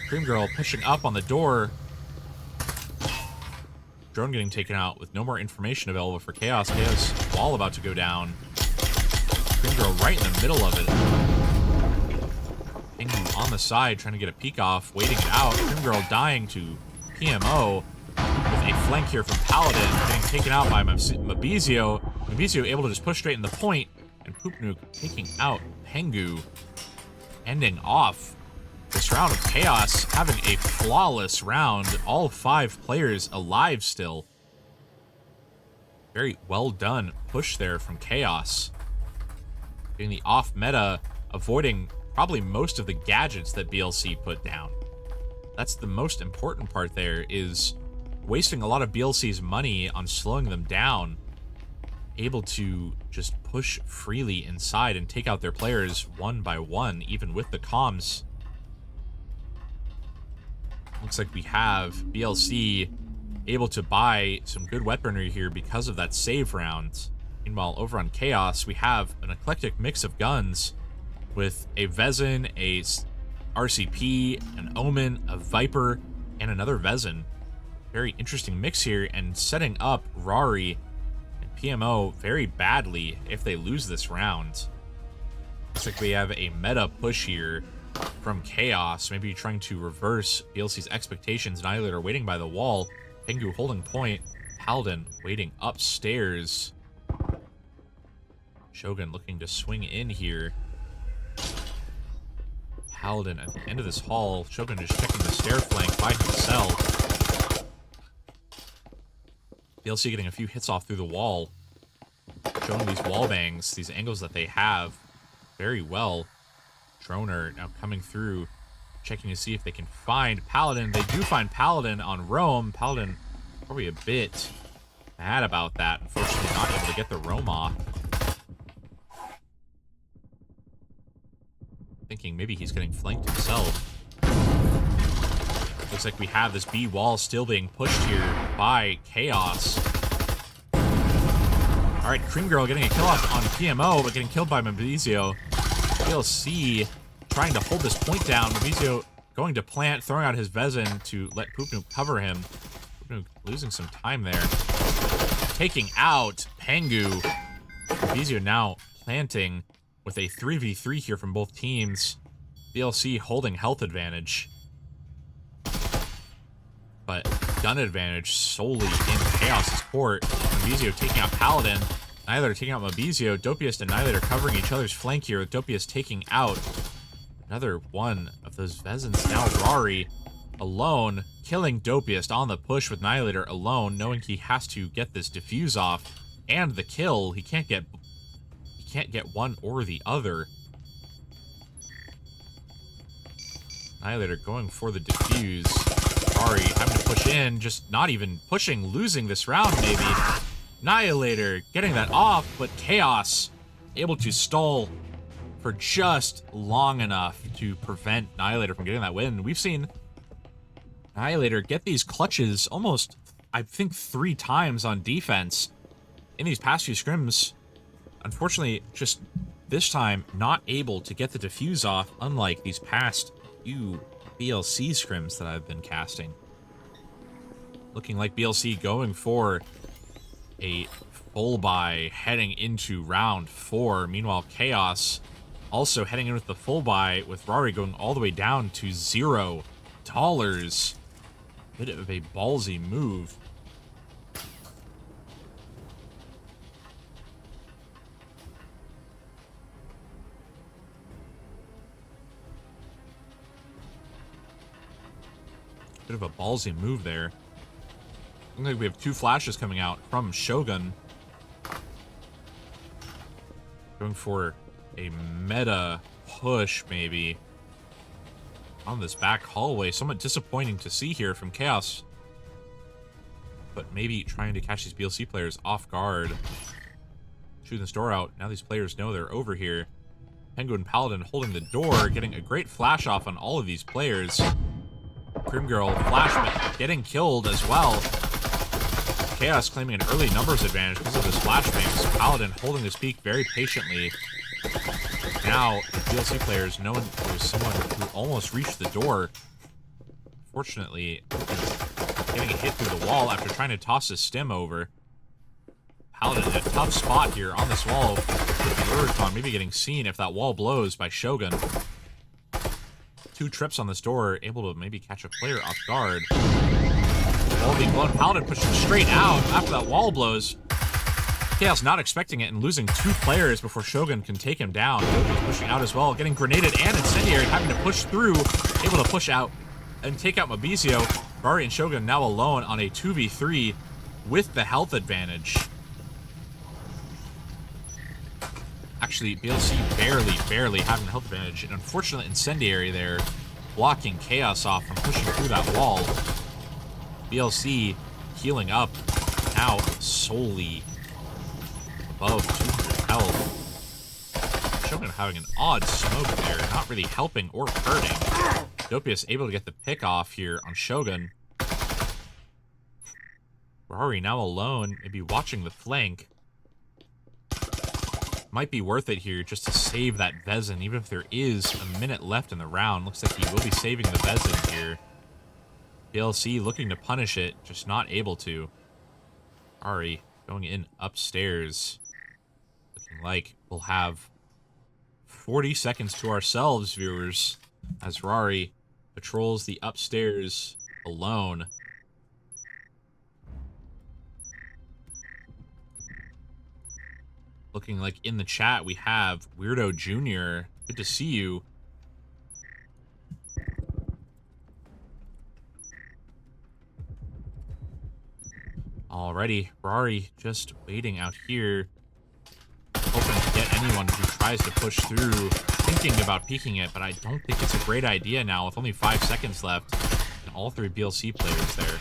Speaker 1: Cream Girl pushing up on the door. Drone getting taken out with no more information available for Khaos. Khaos wall about to go down. Cream Girl right in the middle of it. Pengu on the side, trying to get a peek off, waiting it out. Cream Girl dying to PMO with a flank here from Paladin, getting taken out by Mabizio. Mabizio able to just push straight in the point. And Poopnook taking out Pengu, ending off this round of Chaos, having a flawless round. All 5 players alive still. Very well done push there from Chaos. Getting the off meta, avoiding probably most of the gadgets that BLC put down. That's the most important part there, is wasting a lot of BLC's money on slowing them down. Able to just push freely inside and take out their players one by one, even with the comms. Looks like we have BLC able to buy some good weaponry here because of that save round. Meanwhile, over on Chaos, we have an eclectic mix of guns with a Vezin, a RCP, an Omen, a Viper, and another Vezin. Very interesting mix here, and setting up Rari and PMO very badly if they lose this round. Looks like we have a meta push here from Chaos, maybe trying to reverse BLC's expectations. Annihilator waiting by the wall, Pengu holding point, Paladin waiting upstairs. Shogun looking to swing in here. Paladin at the end of this hall. Shogun just checking the stair flank by himself. BLC getting a few hits off through the wall. Showing these wall bangs, these angles that they have very well. Droner now coming through, checking to see if they can find Paladin. They do find Paladin on Roam. Paladin probably a bit mad about that. Unfortunately, not able to get the Roam off. Thinking maybe he's getting flanked himself. Looks like we have this B wall still being pushed here by Chaos. Alright, Cream Girl getting a kill off on PMO, but getting killed by Mabizio. BLC trying to hold this point down. Mabizio going to plant, throwing out his Vezin to let Poopnook cover him. Poopnook losing some time there. Taking out Pengu. Mabizio now planting with a 3v3 here from both teams. BLC holding health advantage. But gun advantage solely in Chaos' court. Mabizio taking out Paladin. Annihilator taking out Mabizio. Dopiest and Annihilator covering each other's flank here, with Dopiest taking out another one of those Vezins. Now Rari alone, killing Dopiest on the push with Annihilator alone, knowing he has to get this defuse off and the kill. He can't get one or the other. Annihilator going for the defuse. Rari having to push in, just not even pushing, losing this round maybe. Annihilator getting that off, but Chaos able to stall for just long enough to prevent Annihilator from getting that win. We've seen Annihilator get these clutches almost, I think, 3 times on defense in these past few scrims. Unfortunately, just this time, not able to get the defuse off, unlike these past few BLC scrims that I've been casting. Looking like BLC going for a full buy heading into round 4. Meanwhile, Chaos also heading in with the full buy, with Rari going all the way down to $0. Bit of a ballsy move. Bit of a ballsy move there. Looks like we have 2 flashes coming out from Shogun. Going for a meta push, maybe, on this back hallway. Somewhat disappointing to see here from Chaos. But maybe trying to catch these BLC players off guard. Shooting this door out. Now these players know they're over here. Pengu and Paladin holding the door, getting a great flash off on all of these players. Grim Girl flash getting killed as well. Chaos claiming an early numbers advantage because of this flashbangs. Paladin holding his peak very patiently. Now, the DLC players knowing there was someone who almost reached the door. Fortunately, getting a hit through the wall after trying to toss his stim over. Paladin in a tough spot here on this wall with the Uricon, maybe getting seen if that wall blows by Shogun. 2 trips on this door, able to maybe catch a player off guard. Wall being blown, Paladin pushing straight out after that wall blows. Khaos not expecting it and losing 2 players before Shogun can take him down. Dopius pushing out as well, getting grenaded and incendiary, having to push through, able to push out and take out Mabizio. Ferrari and Shogun now alone on a 2v3 with the health advantage. Actually, BLC barely having the health advantage. An unfortunate incendiary there, blocking Khaos off from pushing through that wall. BLC healing up now solely above 200 health. Shogun having an odd smoke there, not really helping or hurting. Dopius able to get the pick off here on Shogun. Ferrari now alone, maybe watching the flank. Might be worth it here just to save that Vezin, even if there is a minute left in the round. Looks like he will be saving the Vezin here. BLC looking to punish it, just not able to. Ferrari going in upstairs. Looking like we'll have 40 seconds to ourselves, viewers, as Ferrari patrols the upstairs alone. Looking like in the chat we have Weirdo Jr. Good to see you. Alrighty, Ferrari just waiting out here, hoping to get anyone who tries to push through, thinking about peeking it, but I don't think it's a great idea now with only 5 seconds left and all 3 BLC players there.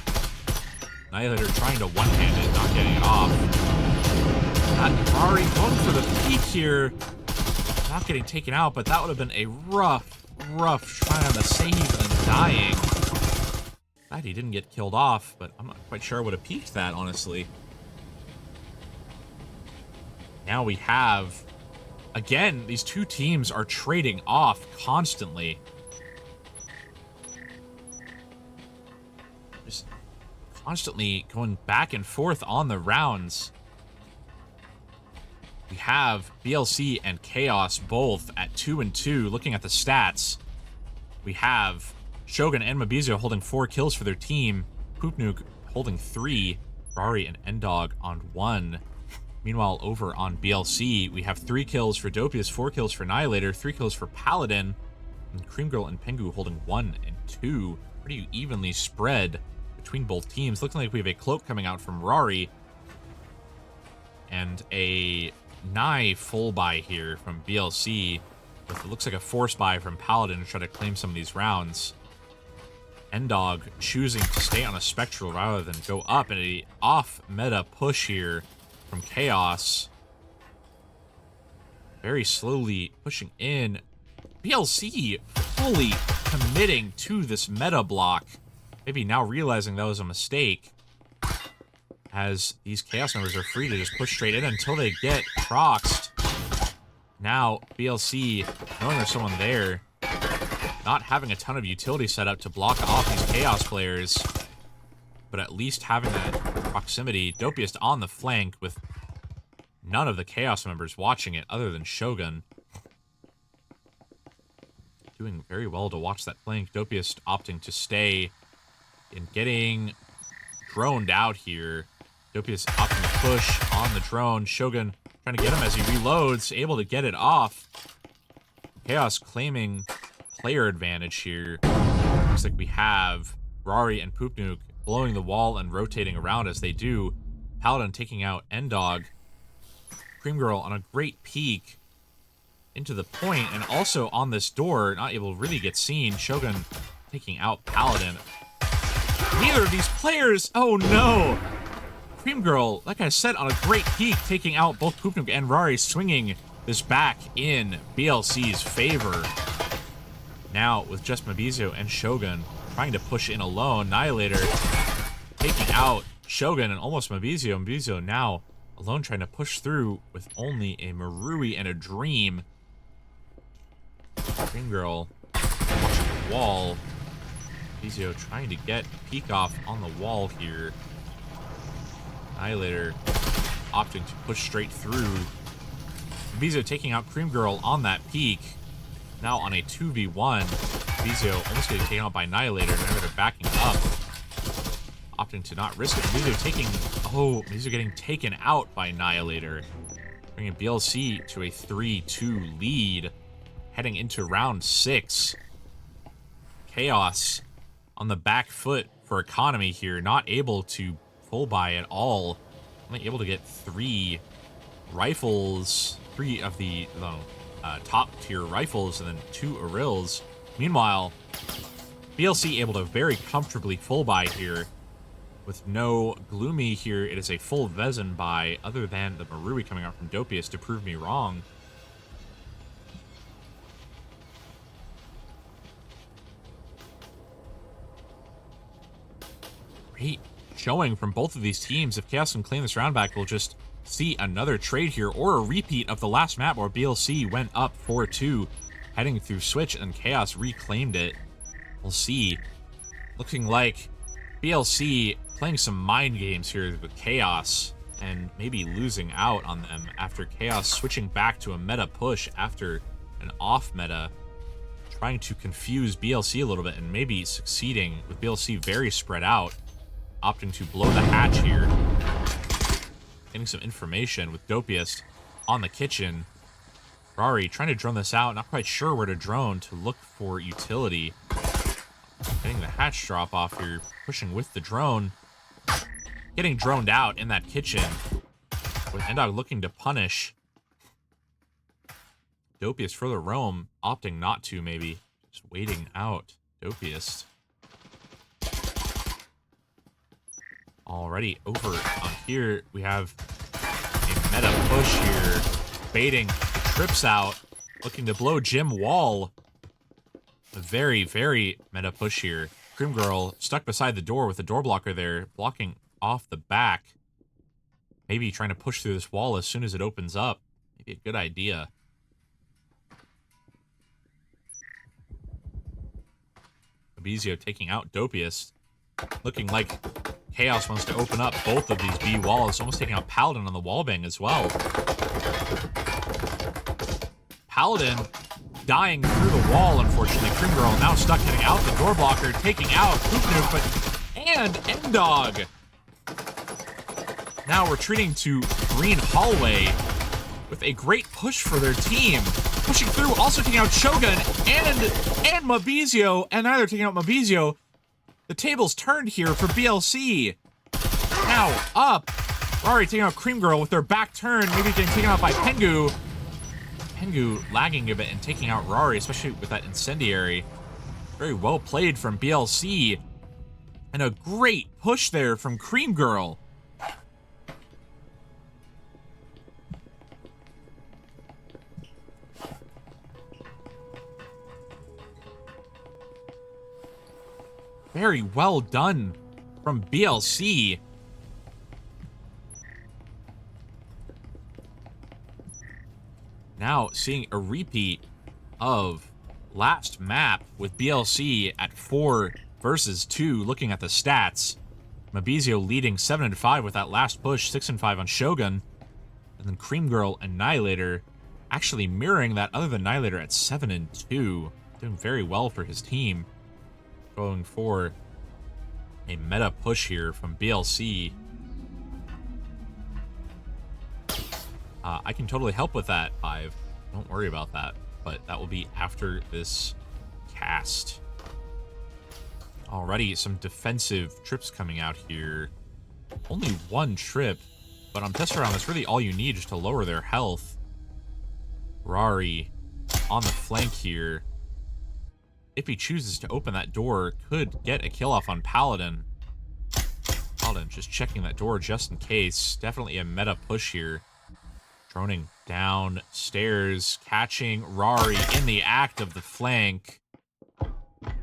Speaker 1: Annihilator trying to one-hand it, not getting it off. Ferrari going for the peek here, not getting taken out, but that would have been a rough trying to save and dying. Glad he didn't get killed off, but I'm not quite sure I would have peeked that, honestly. Now we have, again, these 2 teams are trading off constantly. Just constantly going back and forth on the rounds. We have BLC and Khaos both at 2 and 2. Looking at the stats, we have Shogun and Mabizio holding 4 kills for their team. Poopnuke holding 3. Ferrari and Endog on 1. Meanwhile, over on BLC, we have 3 kills for Dopius, 4 kills for Annihilator, 3 kills for Paladin, and Cream Girl and Pengu holding 1 and 2. Pretty evenly spread between both teams. Looking like we have a cloak coming out from Rari. And a nigh full buy here from BLC, with it looks like a force buy from Paladin to try to claim some of these rounds. Endog choosing to stay on a Spectral rather than go up, and a off-meta push here from Khaos. Very slowly pushing in. BLC fully committing to this meta block. Maybe now realizing that was a mistake, as these Khaos members are free to just push straight in until they get proxed. Now, BLC, knowing there's someone there, not having a ton of utility set up to block off these Khaos players, but at least having that proximity. Dopius on the flank with none of the Khaos members watching it other than Shogun. Doing very well to watch that flank. Dopius opting to stay and getting droned out here. Dopius opting to push on the drone. Shogun trying to get him as he reloads, able to get it off. Khaos claiming player advantage here. Looks like we have Rari and Poopnuke blowing the wall and rotating around as they do. Paladin taking out Endog. Cream Girl on a great peek into the point, and also on this door, not able to really get seen. Shogun taking out Paladin. Neither of these players, oh no! Cream Girl, like I said, on a great peek, taking out both Poopnuke and Rari, swinging this back in BLC's favor. Now, with just Mabizio and Shogun trying to push in alone, Annihilator taking out Shogun and almost Mabizio. Mabizio now alone trying to push through with only a Marui and a Dream. Cream Girl watching the wall. Mabizio trying to get peek off on the wall here. Annihilator opting to push straight through. Mabizio taking out Cream Girl on that peak. Now on a 2v1. Mabizio almost getting taken out by Annihilator. Annihilator backing up. opting to not risk it. Mabizio getting taken out by Annihilator, bringing BLC to a 3-2 lead, heading into round 6. Khaos on the back foot for economy here, not able to full buy at all. Only able to get 3 rifles, 3 of the top tier rifles, and then 2 Arils. Meanwhile, BLC able to very comfortably full buy here with no Gloomy here. It is a full Vezin buy, other than the Marui coming out from Dopius to prove me wrong. Great showing from both of these teams. If Khaos can claim this round back, we'll just see another trade here, or a repeat of the last map where BLC went up 4-2, heading through Switch, and Khaos reclaimed it. We'll see. Looking like BLC playing some mind games here with Khaos, and maybe losing out on them after Khaos switching back to a meta push after an off meta, trying to confuse BLC a little bit, and maybe succeeding with BLC very spread out, opting to blow the hatch here. Getting some information with Dopius on the kitchen. Rari trying to drone this out, not quite sure where to drone to look for utility. Getting the hatch drop off here, pushing with the drone. Getting droned out in that kitchen, with Endog looking to punish. Dopius further roam, opting not to maybe. Just waiting out Dopius. Already over on here, we have a meta push here, baiting the trips out, looking to blow Jim Wall. A very, very meta push here. Cream Girl stuck beside the door with the door blocker there, blocking off the back. Maybe trying to push through this wall as soon as it opens up. Maybe a good idea. Mabizio taking out Dopius. Looking like Khaos wants to open up both of these B walls. Almost taking out Paladin on the wallbang as well. Paladin dying through the wall, unfortunately. Cream Girl now stuck heading out the door blocker, taking out Poopnoop, and Endog. Now retreating to Green Hallway with a great push for their team. Pushing through, also taking out Shogun and Mabizio, and now they're taking out Mabizio. The tables turned here for BLC. Now up. Rari taking out Cream Girl with their back turn, maybe getting taken out by Pengu. Pengu lagging a bit and taking out Rari, especially with that incendiary. Very well played from BLC. And a great push there from Cream Girl. Very well done from BLC. Now seeing a repeat of last map with BLC at 4 versus 2. Looking at the stats, Mabizio leading 7-5 with that last push, 6-5 on Shogun. And then Cream Girl Annihilator actually mirroring that other than Annihilator at 7-2. Doing very well for his team. Going for a meta push here from BLC. I can totally help with that, Hive. Don't worry about that. But that will be after this cast. Already some defensive trips coming out here. Only one trip, but on Test Round, that's really all you need just to lower their health. Rari on the flank here. If he chooses to open that door, could get a kill off on Paladin. Paladin just checking that door just in case. Definitely a meta push here. Droning downstairs, catching Rari in the act of the flank.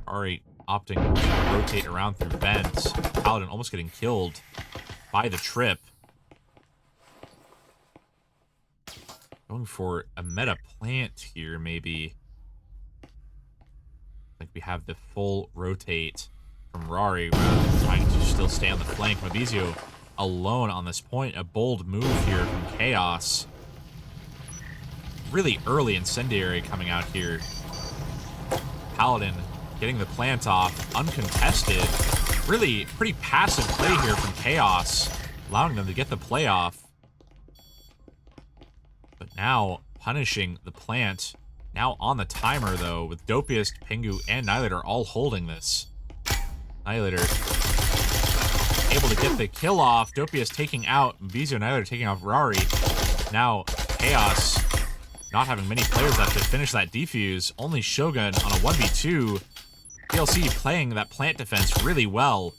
Speaker 1: Rari opting to rotate around through vents. Paladin almost getting killed by the trip. Going for a meta plant here, maybe. Like we have the full rotate from Rari, trying to still stay on the flank. Mabizio alone on this point. A bold move here from Khaos. Really early incendiary coming out here. Paladin getting the plant off, uncontested. Really pretty passive play here from Khaos, allowing them to get the playoff. But now punishing the plant. Now on the timer, though, with Dopiest, Pengu, and Nihilator all holding this. Nihilator able to get the kill off. Dopiest taking out Vizio, Nihilator taking off Rari. Now Khaos not having many players left to finish that defuse. Only Shogun on a 1v2. BLC playing that plant defense really well.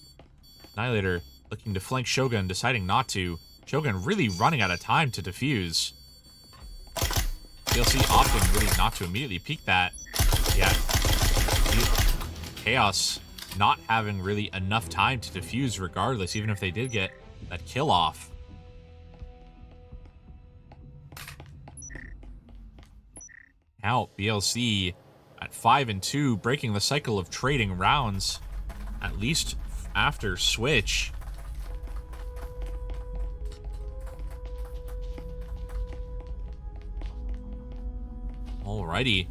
Speaker 1: Nihilator looking to flank Shogun, deciding not to. Shogun really running out of time to defuse. BLC opting really not to immediately peek that. Yeah. Khaos not having really enough time to defuse regardless, even if they did get that kill off. Now BLC at 5-2, breaking the cycle of trading rounds, at least after Switch. Alrighty.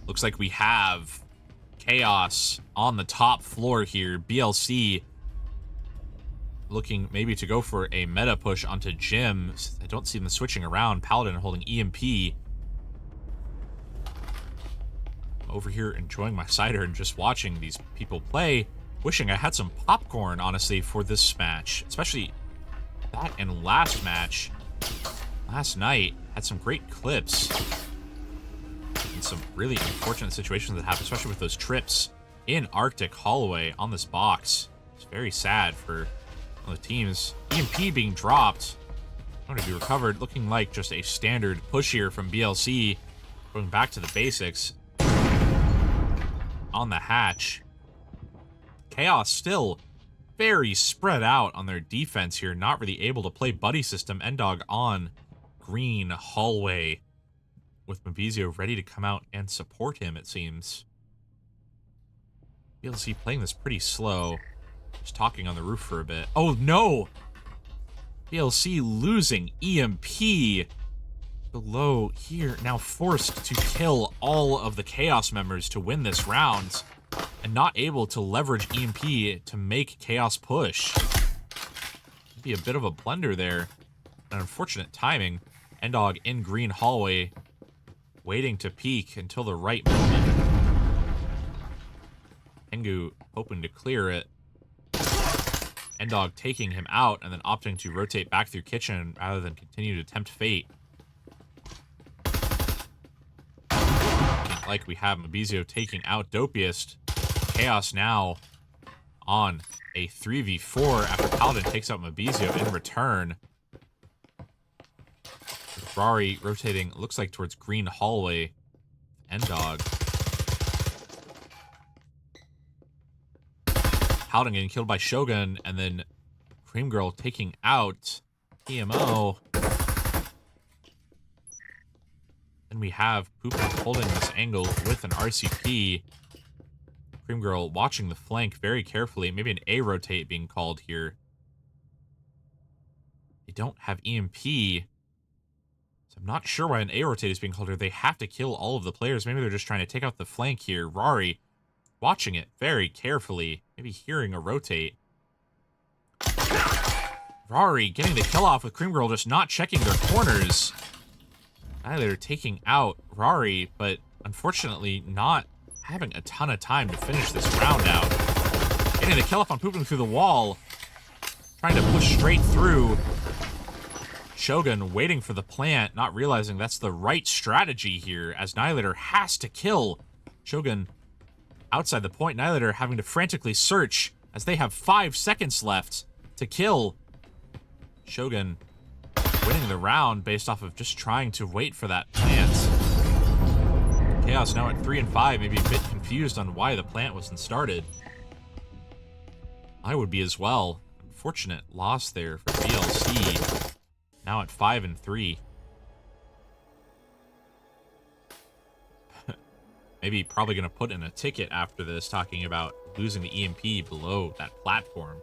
Speaker 1: Looks like we have Khaos on the top floor here. BLC looking maybe to go for a meta push onto Jim. I don't see them switching around. Paladin holding EMP. Over here enjoying my cider and just watching these people play. Wishing I had some popcorn, honestly, for this match. Especially that and last match. Last night had some great clips. And some really unfortunate situations that happened, especially with those trips in Arctic Holloway on this box. It's very sad for one of the teams. EMP being dropped. Going to be recovered. Looking like just a standard push here from BLC. Going back to the basics. On the hatch. Khaos still very spread out on their defense here. Not really able to play buddy system. Endog on green hallway. With Mavizio ready to come out and support him, it seems. BLC playing this pretty slow. Just talking on the roof for a bit. Oh, no! BLC losing EMP. Below here, now forced to kill all of the Khaos members to win this round. And not able to leverage EMP to make Khaos push. Could be a bit of a blunder there. An unfortunate timing. Endog in green hallway. Waiting to peek until the right moment. Pengu hoping to clear it. Endog taking him out and then opting to rotate back through kitchen rather than continue to tempt fate. Like we have Mabizio taking out Dopiest. Khaos now on a 3v4 after Paladin takes out Mabizio in return. Rari rotating, looks like towards green hallway. Endog. Paladin getting killed by Shogun, and then Cream Girl taking out PMO. Then we have Poop holding this angle with an RCP. Cream Girl watching the flank very carefully. Maybe an A rotate being called here. They don't have EMP. So I'm not sure why an A rotate is being called here. They have to kill all of the players. Maybe they're just trying to take out the flank here. Rari watching it very carefully. Maybe hearing a rotate. Rari getting the kill off with Cream Girl just not checking their corners. They're taking out Rari, but unfortunately not having a ton of time to finish this round out. Getting the kill off on Pooping through the wall. Trying to push straight through. Shogun waiting for the plant, not realizing that's the right strategy here, as Nihilator has to kill Shogun outside the point. Nihilator having to frantically search, as they have 5 seconds left to kill Shogun, winning the round based off of just trying to wait for that plant. Khaos now at 3 and 5, maybe a bit confused on why the plant wasn't started. I would be as well. Unfortunate loss there for BLC. Now at 5 and 3. Maybe probably going to put in a ticket after this, talking about losing the EMP below that platform.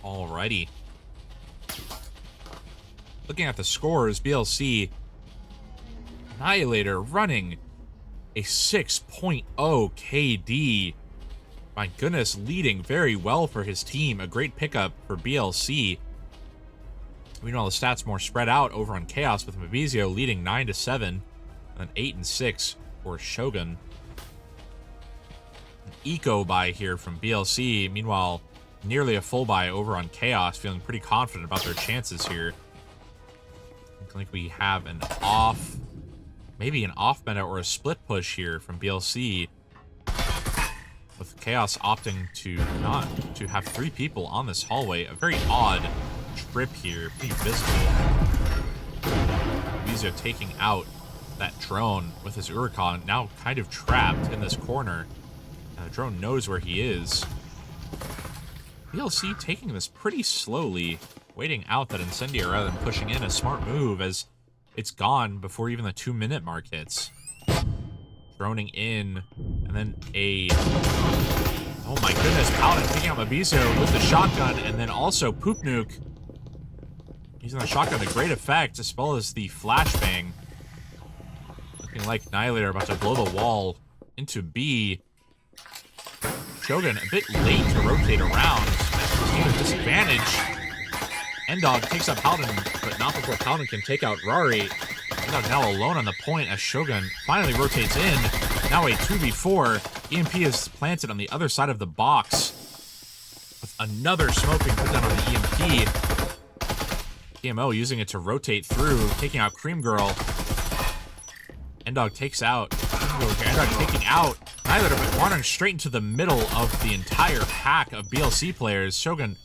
Speaker 1: Alrighty. Looking at the scores, BLC Annihilator running a 6.0 KD. My goodness, leading very well for his team. A great pickup for BLC. Meanwhile, the stats more spread out over on Khaos, with Mabizio leading 9-7, and then 8-6 for Shogun. An eco buy here from BLC. Meanwhile, nearly a full buy over on Khaos, feeling pretty confident about their chances here. Looking like we have an off, maybe an off meta or a split push here from BLC, with Khaos opting to not to have 3 people on this hallway. A very odd trip here, pretty visible. Mabizio taking out that drone with his Huracan, now kind of trapped in this corner. The drone knows where he is. BLC taking this pretty slowly, waiting out that incendiary rather than pushing in. A smart move, as it's gone before even the 2-minute mark hits. Droning in, and then a... Oh my goodness, Paladin taking out Mabizio with the shotgun, and then also Poop Nuke using the shotgun to great effect, as well as the flashbang. Looking like Annihilator about to blow the wall into B. Shogun a bit late to rotate around. At a disadvantage. Endog takes out Paladin, but not before Paladin can take out Rari. Endog now alone on the point as Shogun finally rotates in. Now a 2v4. EMP is planted on the other side of the box, with another smoke being put down on the EMP. PMO using it to rotate through, taking out Cream Girl. Endog takes out. Endog taking out Annihilator, but wandering straight into the middle of the entire pack of BLC players. Shogun.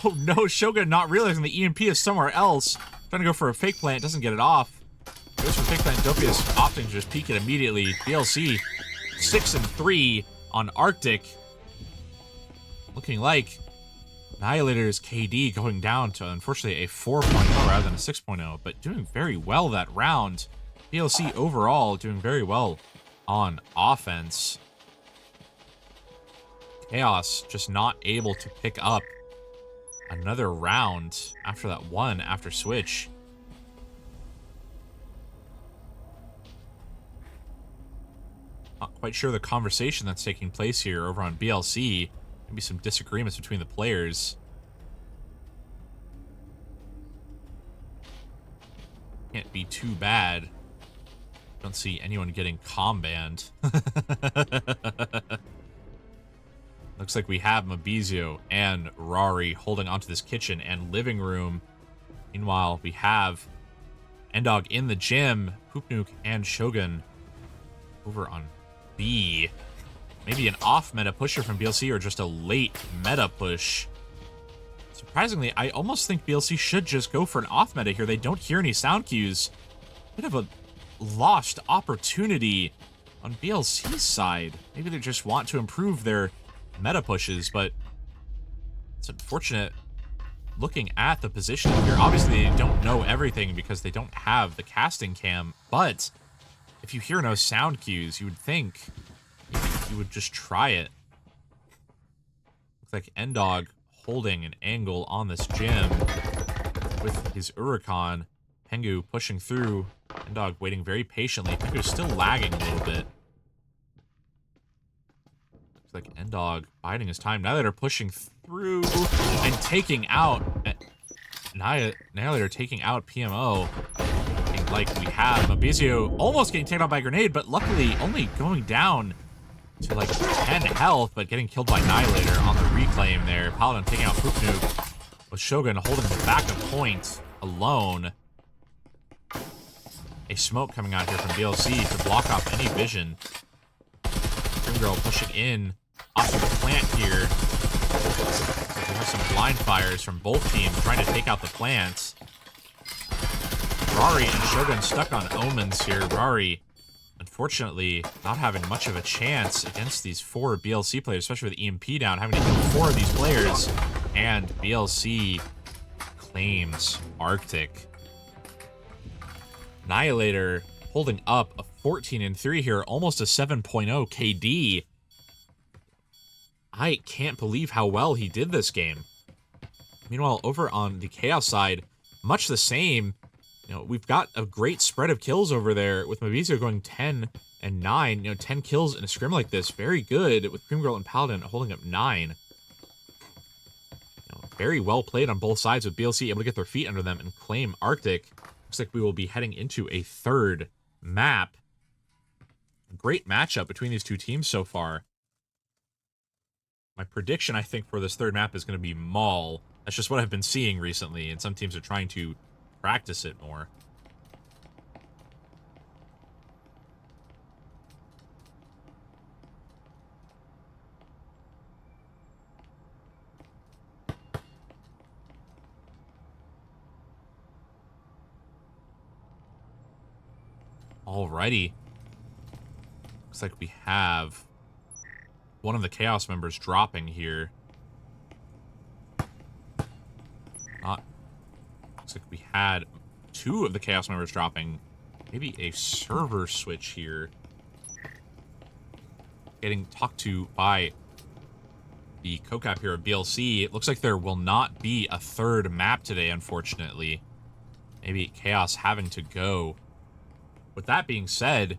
Speaker 1: Oh no, Shogun not realizing the EMP is somewhere else. Trying to go for a fake plant, doesn't get it off. Goes for fake plant. Dopey is opting to just peek it immediately. BLC 6-3 on Arctic. Looking like Annihilator's KD going down to, unfortunately, a 4.0 rather than a 6.0, but doing very well that round. BLC overall doing very well on offense. Khaos just not able to pick up another round after that one after switch. Not quite sure the conversation that's taking place here over on BLC. Maybe some disagreements between the players. Can't be too bad. Don't see anyone getting comm banned. Looks like we have Mabizio and Rari holding onto this kitchen and living room. Meanwhile, we have Endog in the gym, Poop Nuke and Shogun over on B. Maybe an off-meta pusher from BLC or just a late meta push. Surprisingly, I almost think BLC should just go for an off-meta here. They don't hear any sound cues. Bit of a lost opportunity on BLC's side. Maybe they just want to improve their meta pushes, but it's unfortunate looking at the position here. Obviously, they don't know everything because they don't have the casting cam, but if you hear no sound cues, you would think you would just try it. Looks like Endog holding an angle on this gym with his Huracan. Pengu pushing through. Endog waiting very patiently. Pengu's still lagging a little bit. Looks like Endog biding his time. Annihilator pushing through and taking out. Annihilator taking out PMO. Looking like we have Mabizio almost getting taken out by a grenade, but luckily only going down to like 10 health, but getting killed by Annihilator on the reclaim there. Paladin taking out Poop Nuke, with Shogun holding the backup point alone. A smoke coming out here from BLC to block off any vision. Grim Girl pushing in off of the plant here. We have some blind fires from both teams trying to take out the plants. Rari and Shogun stuck on omens here. Rari, unfortunately, not having much of a chance against these 4 BLC players, especially with EMP down, having to kill 4 of these players. And BLC claims Arctic. Annihilator holding up a 14-3 here, almost a 7.0 KD. I can't believe how well he did this game. Meanwhile, over on the Chaos side, much the same. We've got a great spread of kills over there, with Mavizio going 10 and 9. 10 kills in a scrim like this, very good, with Cream Girl and Paladin holding up 9. Very well played on both sides, with BLC able to get their feet under them and claim Arctic. Looks like we will be heading into a third map. A great matchup between these two teams so far. My prediction, I think, for this third map is going to be Maul. That's just what I've been seeing recently, and some teams are trying to practice it more. Alrighty. Looks like we have one of the Chaos members dropping here. Looks like we had two of the Chaos members dropping. Maybe a server switch here. Getting talked to by the co-cap here at BLC. It looks like there will not be a third map today, unfortunately. Maybe Chaos having to go. With that being said,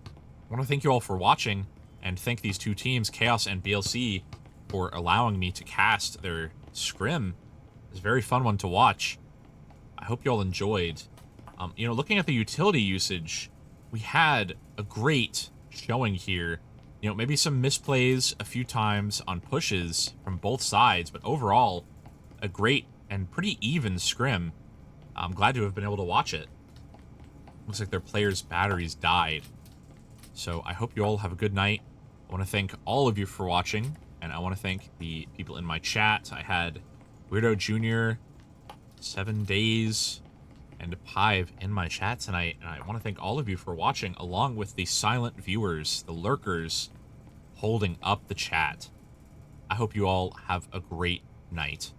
Speaker 1: I want to thank you all for watching, and thank these two teams, Chaos and BLC, for allowing me to cast their scrim. It's a very fun one to watch. I hope you all enjoyed. Looking at the utility usage, we had a great showing here. Maybe some misplays a few times on pushes from both sides, but overall, a great and pretty even scrim. I'm glad to have been able to watch it. Looks like their players' batteries died. So I hope you all have a good night. I want to thank all of you for watching, and I want to thank the people in my chat. I had Weirdo Jr., 7 Days, and Pive in my chat tonight, and I want to thank all of you for watching, along with the silent viewers, the lurkers, holding up the chat. I hope you all have a great night.